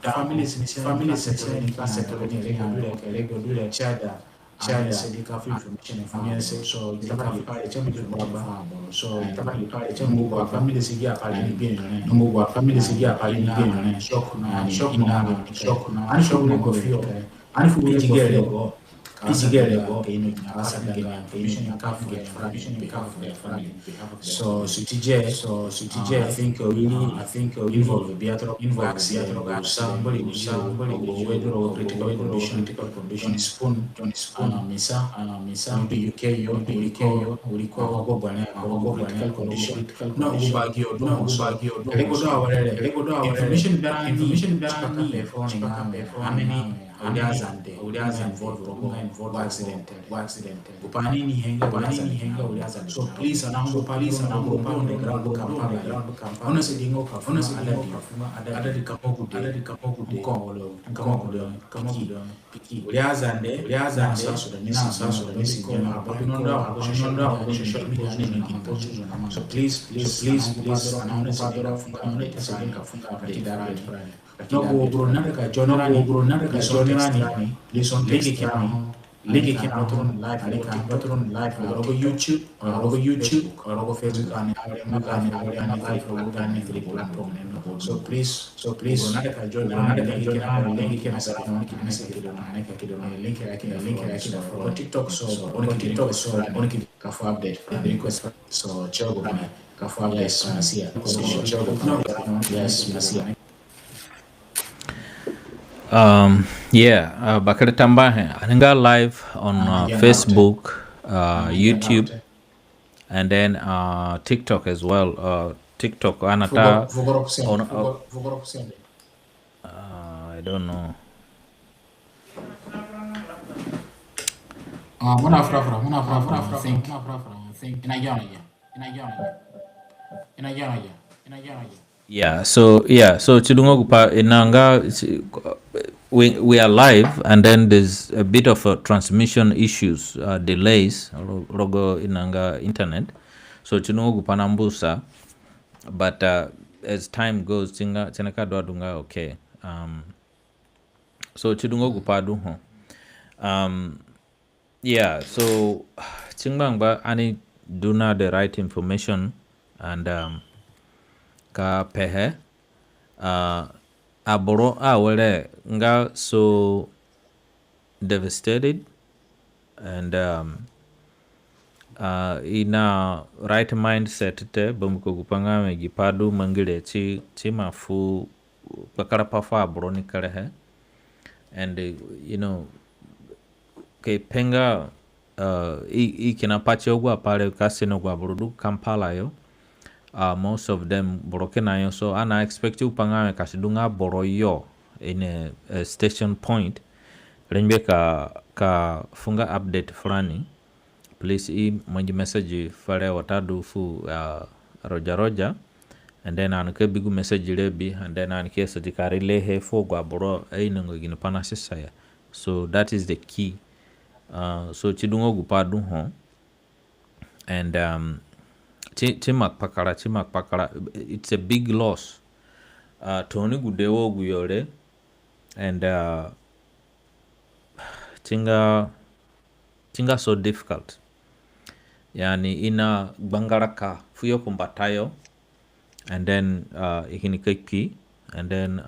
families ni ka settle ni lego dule chada sedika information so tabali pale chama kwa so tabali pale chama kwa family sigia pale ni bien mungu kwa family sigia pale ni bien shock na ani shock ni kofio ani fugile go Isigere ino nyakasa gana information family so CTJ I think really involve Beatro somebody weather critical condition spoon misa maybe UK yo ulikuwa bwana critical condition no ubagio lego do information barani performing ulianza involved accident kupanini henga ulianza so please anango pande ground Kampala ona sedingo kafuna ada di kapokude kama piki ulianza sasa da misi kona hapo social media ni so please anaona sedingo kafunga kidara no bro nada ka jonani listen link kina patron live logo YouTube or logo Facebook and live platform so please nada ka link kina sana link yake for TikTok so on ka for update request so chogo bana ka for update masia so chogo yes masia Bakari Tambahe, Aninga live on Facebook, YouTube, and then TikTok as well. TikTok, Anata. I don't know. So Chidungo Gupa Inanga, we are live, and then there's a bit of transmission issues, delays, logo Inanga internet. So Chidungo Gupa Nambusa, but as time goes, Chenaka Dwadunga okay. So Chidungo Gupa Dunho. So Chingbangba Ani Duna the right information and ka pehe aboro wele nga so devastated and ina right mindset te bamuko gupanga me gipadu mangile chi mafu pakara pafa aboro ni kalehe and ke penga ikina pache ogwa pale kasino gwa burudu Kampala yo most of them borokena yo so ana expect upanga kasidunga boroyo in a station point renbe ka funga update fulani please mwenye message fare watadu fu roja and then anke bigu message lebi and then anke sadikari lehe fo gwa boro ainngo gine panasisa so that is the key so chidungo gupadu ho and chimak pakara it's a big loss toni gudewo guyore and chinga so difficult yani ina bangaraka fuyo kumbatayo and then ikinikeki and then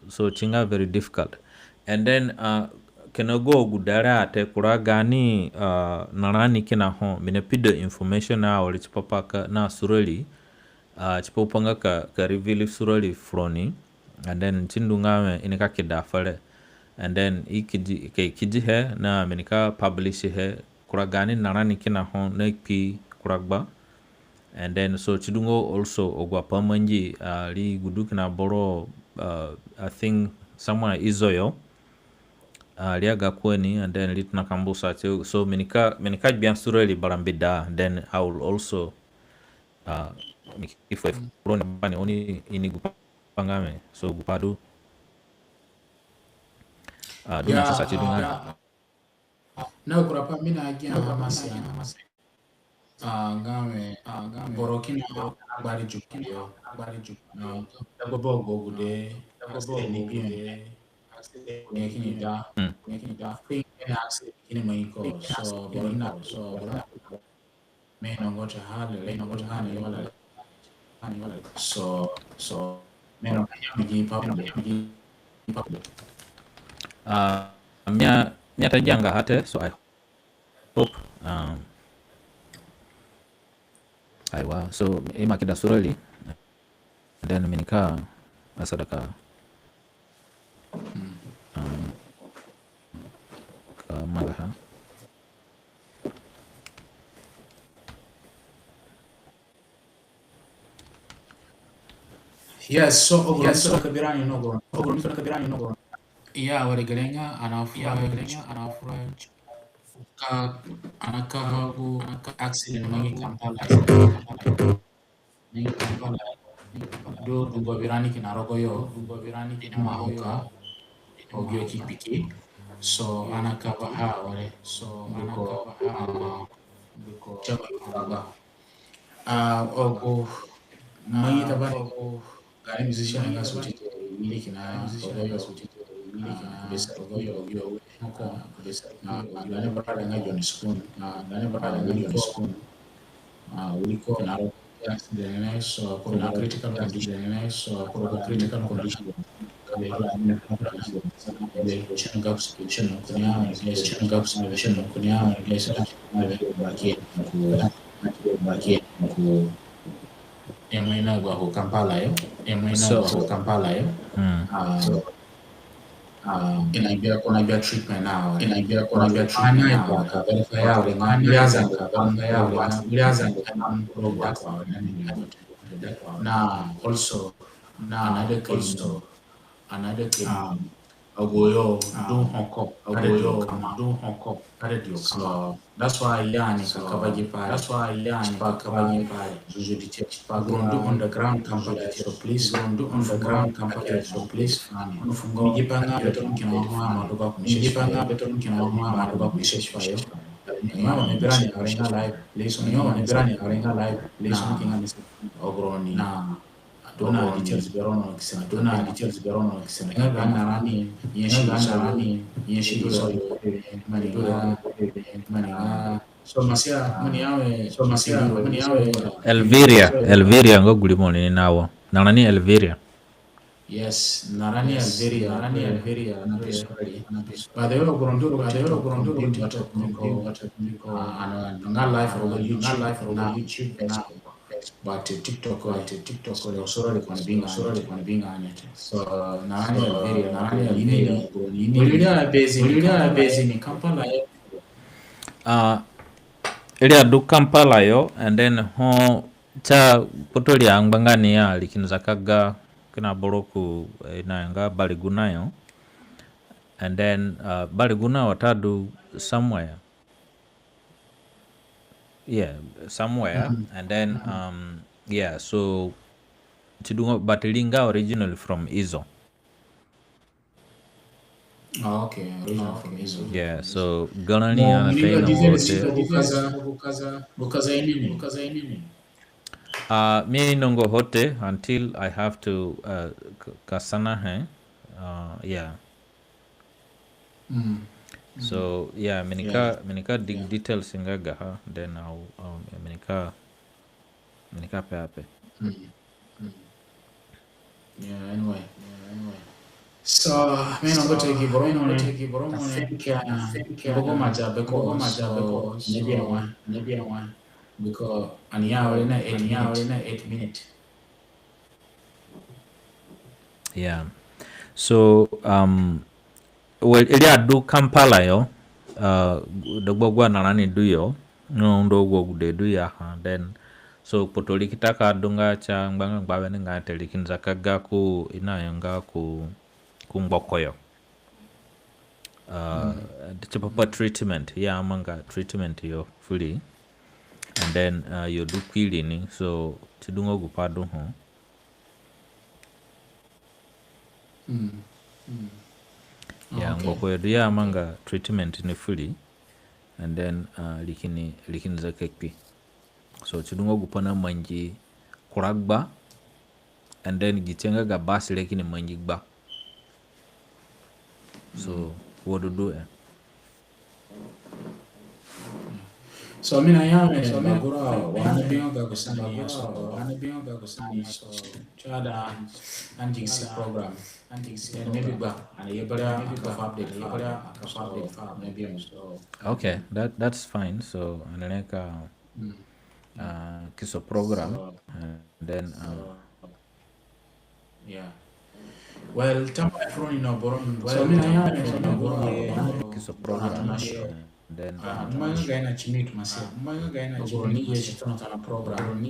so chinga very difficult and then kenago gudara ate kuragani narani kina ho minepido information na wali chipapaka na surali chipopanga ka reveal surali froni and then chindungame inika kidafale and then ikiji he na minika publish he kuragani narani kina ho neki kuragba and then so chidungo also ogwa pamanji li gudukina boro I think somewhere izoyo liaga kweni and then litna kambusa so menika bian sureli barambida then I will also if run bani oni ini gupangame so gupadu duna sasa chidunga no kurapa mina again Game Borokina Bari Jupio, Tagobogo Gude, accident making it think an accident in my course, so Borona, may not go to Harley, may not go to Harley, so may not give public. Mia tajanga hate, so I hope aiwa so ima kida surali and then minika asadaka ka magaha Yes, so Kabirani no go. Yeah, what Galenga and our anakavaku accident mangi Kampala do dugo virani kinarogo yo mahoka ogyo kipiki so anakava wale so biko chapa baba ogo mangi tabani gari musician nga suti mili kina besa ogo yo moko gane barada nga John Spoon uliko kinaro accident so kuna critical condition emwena gwa Kampala yo inaibia treatment now na also another case Ogoyo do Hong so that's why Kakabaji Pare Zuzudi Pagrondo underground company so please Nijipanga beton kinaohua madoka kumisheshwayo Nebirani arenga live Ogroni na dona details berono kisema narani yeshi so so mani yawe Elviria ngo gulimoni nawo nanani Elviria. Yes, narani Elviria but they were going to TikTok not live over YouTube but TikTok or sorry being on it. So narani Elviria based in Kampala. Ili adu Kampala yo and then ho cha potoli angbangani ya likinzakaga kina boroku inanga Baliguna yo and then Baliguna watadu somewhere and then so tidungo batilinga originally from Izo. Oh, okay, original from Izo. Yeah, so Ganani anataino hote. Me nongo hote until I have to kasana yeah. So yeah, menika details ingaga ha then I'll menika peape. Yeah, anyway. So, me no go take Boromone. I think Bogomaja beko maybe one because an hour in 8 minutes. Yeah. So well ili adu Kampala yo dogwa nanani do yo no ndo gude do ya then so potoli kitaka adunga cha ngbanga ngbawe nga telikinza kaga ku inayanga ku ngbokoyo the proper treatment amanga treatment yo fully and then you do cleaning so tidungo gupadu ho ngbokoyo do amanga treatment ni fully and then likinza kekpi so chidungo gupana manji kuragba and then gitenga ga basi lekini manji gba so what to do so mina yame bagura wana bingo ga kusani so chada anjingsi program and maybe ba and yebara update maybe so okay that's fine so ananeka kiso program and then yeah well tama from no boron so mina yame bagura kiso program and then manga gaina chimit masia guroni yeshi tana program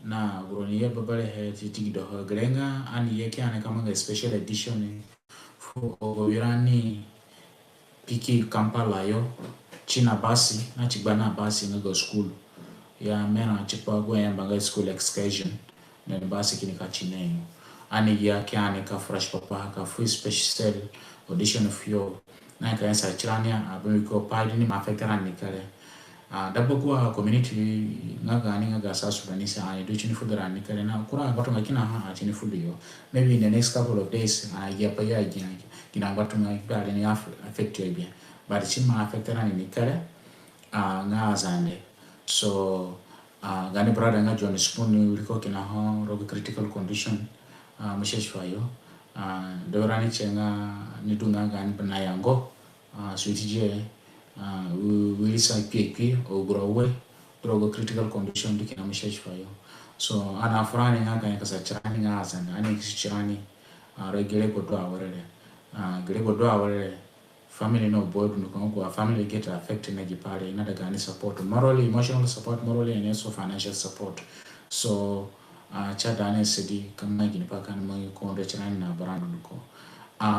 na guroni ye babare he tigi do grenga ani ye kyane kama special edition fu ogowirani piki Kampala yo china basi na chibana basi ngago school ya mena chipago ya mbanga school excursion na basi kinika chineyo ani ya kyane ka fresh papa ka fu special audition of yo na ka yansa chirania abiko pali ni mafekera nikale dabba kuwa community ngaga sasu banisa ani do chini fudara nikale na kura bato ngakina ha chini fudio maybe in the next couple of days ya pa ya kina bato ngakale ni affect yo bien but chima affectera ni nikale nga zande so gani brother nga John Spoon uliko kina ho rogo critical condition msheshwayo dorani chenga nidunga gani banayango suitije wilisa pipi ogrowe rogo critical condition dikina msheshwayo so ana frani nga gani kasa chirani nga zande ani kishirani regele ko do awore gele ko do awore family no board no family get affected na jipale ina daga ni support morally emotional support morally and also financial support so chada ne sidi kama gini paka na mai ko da chirani na barano ko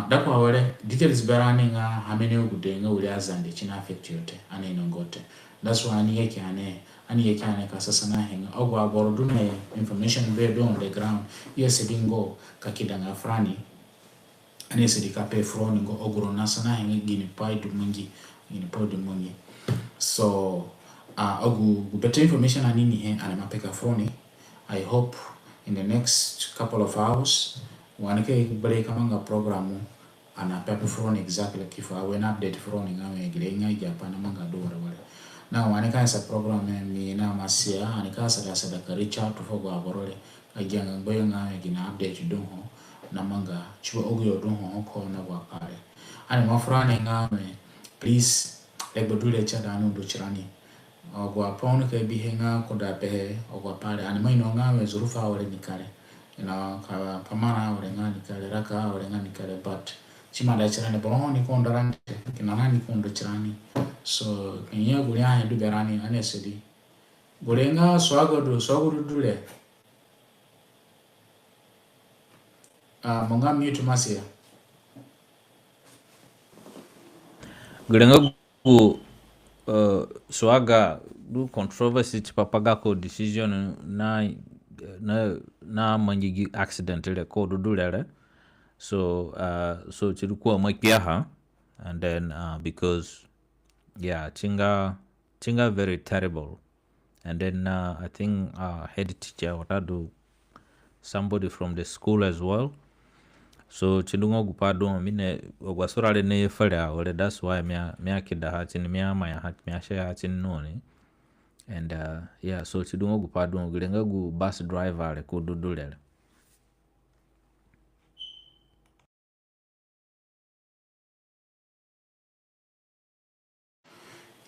dako awore details barani nga hamene ugude nga uli azande china affect yote ana inongote that's why ani yake ane ka sasa na henga ogwa bordu ne information be on the ground yes dingo kakida nga frani ani sedika pe froni ngo ogro nasana hengi gini pai du mungi so ogu better information anini he ana mapeka froni. I hope in the next couple of hours wanake break amanga programu ana pepe froni exactly kifa when update froni ngawe girenga japana manga dora wale na wanaka sa program mi na masia anika sada karicha tufogo aborole ajanga ngoyo ngawe gina update donho na manga chiwa ogyo donho ko na wa pare ani mafrani ngame please lebodule chada anu do chirani ogwa pon ke bihenga ko da pe ogwa pare ani mai no ngame zurufa wale nikale ina ka pamana wale ngani kale raka wale ngani kale but chima da chirani boroni ko ndarante kinana ni ko ndo chirani so kinya gulia hindu berani ani sedi gulenga swagodu dule monga mute masia gulenga gu swaga du controversy chipapaga ko decision na manjigi accident le ko dudulere so chilikuwa maipiaha and then because yeah chinga very terrible and then I think head teacher watadu somebody from the school as well so chindungo gupado mine ogwasurale ne fara ole that's why me kida hatin me amaya hat me share hatin noni and yeah so chindungo gupado gulenga gu bus driver le ko dudulele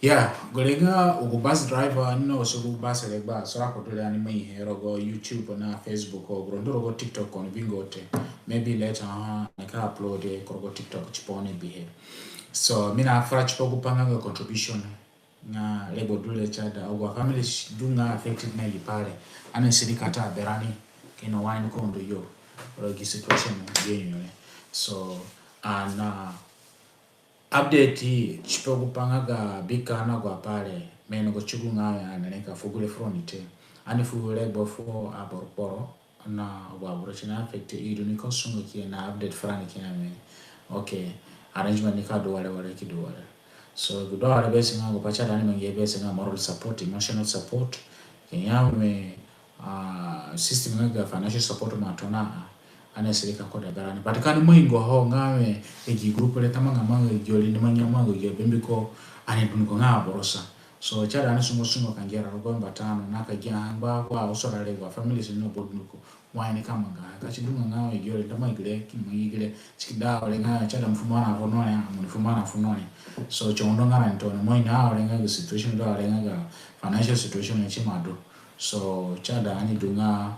yeah gulenga ugu bus driver no so gu bus le ba so ko dole ani mai hero go YouTube na Facebook o grondoro go TikTok on bingote maybe later I can upload ko go TikTok chipone bihe so mina fara chipo kupanga go contribution na lebo dole chada ogwa family dunga affected na lipale ana sirikata berani kino wine ko ndo yo rogi situation yenyu so na update chipo kupanga ga bikana kwa pale meno go chugunga ananeka fugule fronite ani fugule bofo aborporo na waburo china affect idu niko sungo kia na update frani kia me okay arrangement nika do wale kido wale So gudo ala besi nga kupacha dani mangi besi nga moral support, emotional support. Kenyawe system nga financial support matona anesilika koda barani. But kani mwingo ho ngawe egi group le tamanga mangi joli ni manya mangi joli bembiko ane tuniko nga borosa. So chada ane sungo kanjera rogo mbatano naka jamba kwa usora lewa families no bodnuko wine kama nga kachidunga ngawe joli tamanga gile kimangi gile chikidao le nga chada mfumana fonone mfumana fonone. So chondo ngara ntone moi na olenga situation do olenga financial situation chimado. So chada ani dunga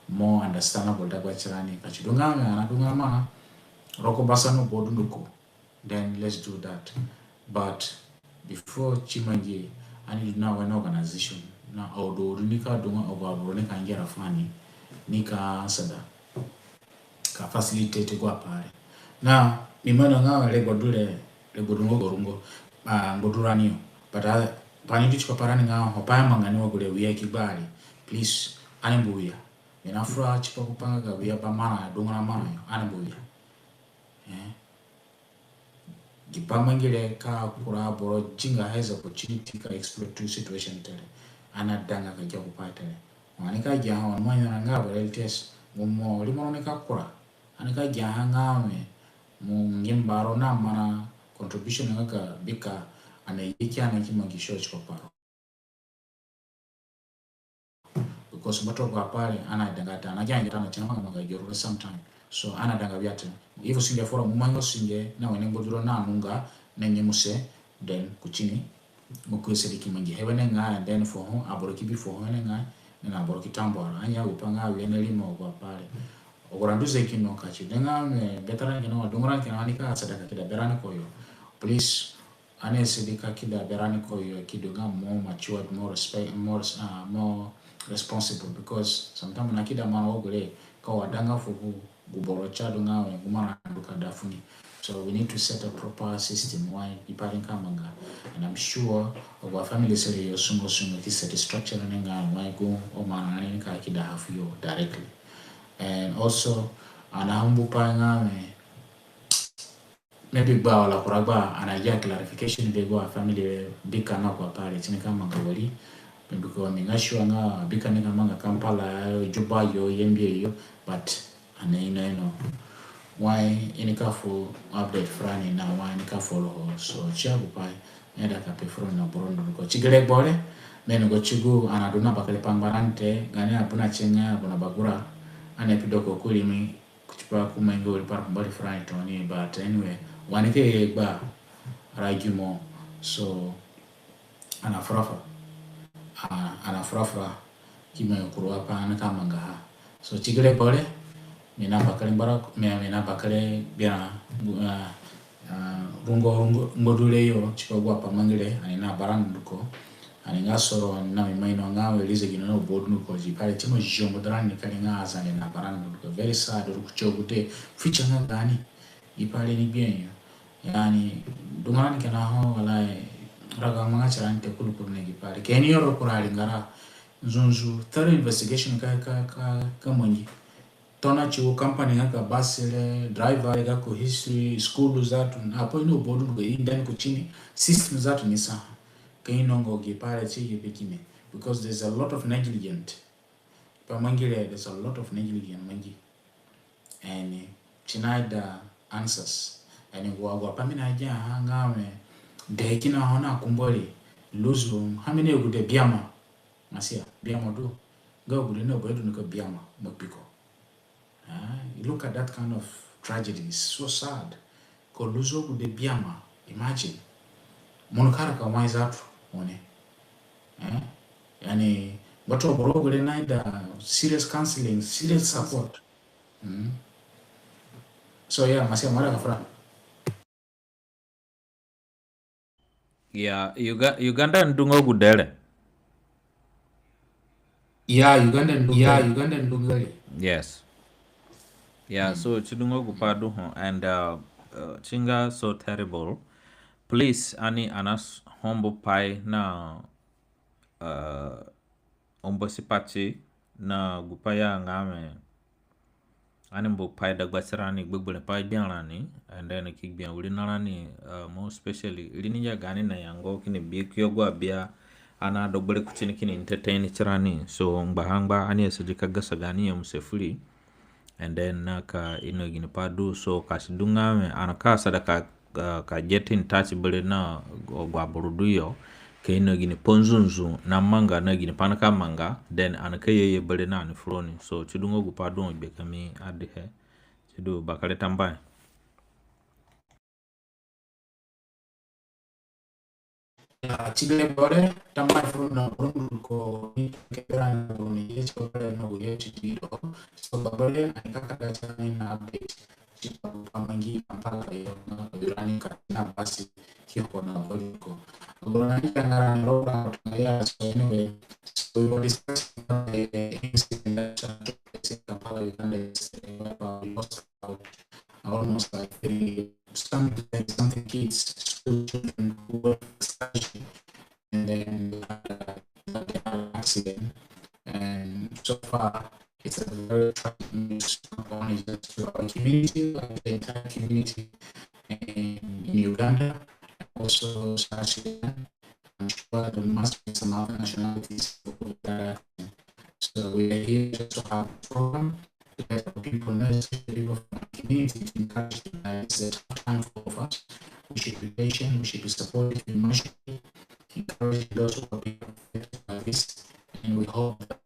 more understandable da kwachirani kachidunga ngana dunga ma roko basano bodunduko, then let's do that. But before chimangi ani dunga an organization na odo nika dunga obabro nika ngera fani nika sada ka facilitate kwa pare na mimana ngawa lego dule lebodungo gorungo ngoduranio but pani chiko parani ngawa hopaya mangani wagule wiya kibali please anembuya minafura chipa kupanga ga wiya pamana dungana mana anembuya gipamangile ka kura boro jinga has opportunity ka exploit situation tele anadanga kajja kupata wanika jaha mwanya ngaba LTS mumo limoneka kura anika jaha ngawe mungimbaro na mana contribution ngaka bika anayiki anakimangisho choparo because mbato kwa pale anadangata anajanja tana chama magajoro sometime so anadanga byate hivyo singe fora mumango singe na wene boduro na nunga nenye muse then kuchini mukwese kimangi hebene nga and then for home aboroki before hone nga na aboroki tambora anya upanga wene limo kwa pale okuranduze kino kachidenga betara kino wadungura kino anika sadaka kida berani koyo please anesidika kida berani koyo kidunga more matured, more respect, more responsible because sometimes nakida mana ogule kwa wadanga fugu guboro chadu ngawe gumana duka dafuni. So we need to set a proper system why iparing kamanga, and I'm sure our family say yo sungo this set structure nga why go o mana nika kida hafu yo directly. And also anahumbu panga maybe ba wala kuragba anajia clarification bego a family bika na kwa pale chini kama ngawali because mingashwa nga bika nika manga Kampala Juba yo yembie yo but anaina no why inika for update frani na why inika follow so chabu pai neda kape froni na borondo ko chigele bole meno go chigu anaduna bakale pambarante gani apuna chenga apuna bagura ane pidoko kulimi kuchipa kumengo ulipara kumbali frani toni but anyway wanike ba rajumo so anafrafa kima yokuruwa pa anakamanga so chigele bole mina bakale mbarak mina bakale bia rungo ngodule yo chikogwa pamangile anina baranduko aninga soro na mimaino ngawe lize gino no bodnu ko jipale chimo jombo drani kalinga azane na baranduko very sad rukuchogute ficha ngani ipale ni bien yani dungani kana ho wala raga manga charante kulukuru ne gipale keni yoro kurali ngara nzunzu thorough investigation ka monji tona chiwo company ngaka basile driver ngako history school zatu hapo ino bodu ngo indani kuchini system zatu ni sawa kainongo gipale chigi bikime because there's a lot of negligent pamangile there's a lot of negligent mangi and chinaida answers and ngwa pamina aja hangawe dekina hona kumboli luzu hamine gude biama masia biama do go gude no bodu no biama mopiko. You look at that kind of tragedy, it's so sad. Koluzo gude biama, imagine. Monokara kama izatu one. Yani watu waboro gude naida serious counseling, serious support. So yeah, masia mara kafra. Yeah, Uganda ndungo gudele. Yeah, Uganda ndungale. Yes. Yeah, so chidungo gupadu and chinga so terrible. Please ani anas hombo pai na ombo sipati na gupaya ngame ani bo pai da gbasirani gbegbele pai bianani and then kik bian wuri narani more especially lini ya gani na yango kini bi kyogo bia ana dogbele kuchini kini entertain chirani so mbahangba ani esujika gasa gani ya msefuri and then naka ino gini padu so kasidunga me anaka sadaka ka get in touch bele na gwa buruduyo ke ino gini ponzunzu na manga na gini panaka manga then anaka yeye bele na ni froni so chidungo gupadu be kami adihe chidu bakale tambai Chile bore tamai fruna frunu ko ni keran ni yeso no yeso tiro so babale akaka sana na update chipa pamangi kampala yo na durani kana basi kiko na boliko durani kana rola ya so anyway so we were discussing the incident that Kampala Uganda lost almost like something kids school children who were excursion and then had an accident and so far it's a very tragic news not only just to our community but the entire community in Uganda and also South Sudan. I'm sure there must be some other nationalities that so we are here just to have a program to let people know, especially people from the community, to encourage them that it's a tough time for all of us. We should be patient, we should be supportive emotionally, encourage those who are being affected by this, and we hope that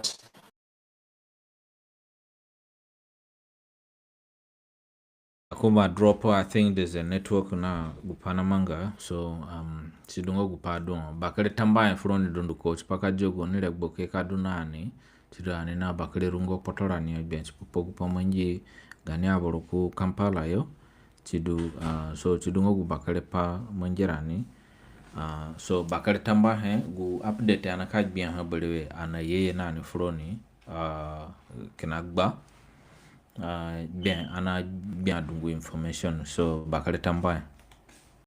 Akuma drop I think there's a network na gupana manga so sidungo gupadon bakale tambaye front dundu coach paka jogo nile boke kadunani tidani na bakale rungo potorani bench pogu pamanji gani aboroku Kampala yo tidu so tidungo gu bakale pa manjerani so bakale tambaye gu update ana kajbian ha belewe ana yeye nani froni kenagba bien ana bien dungu information so bakale tambaye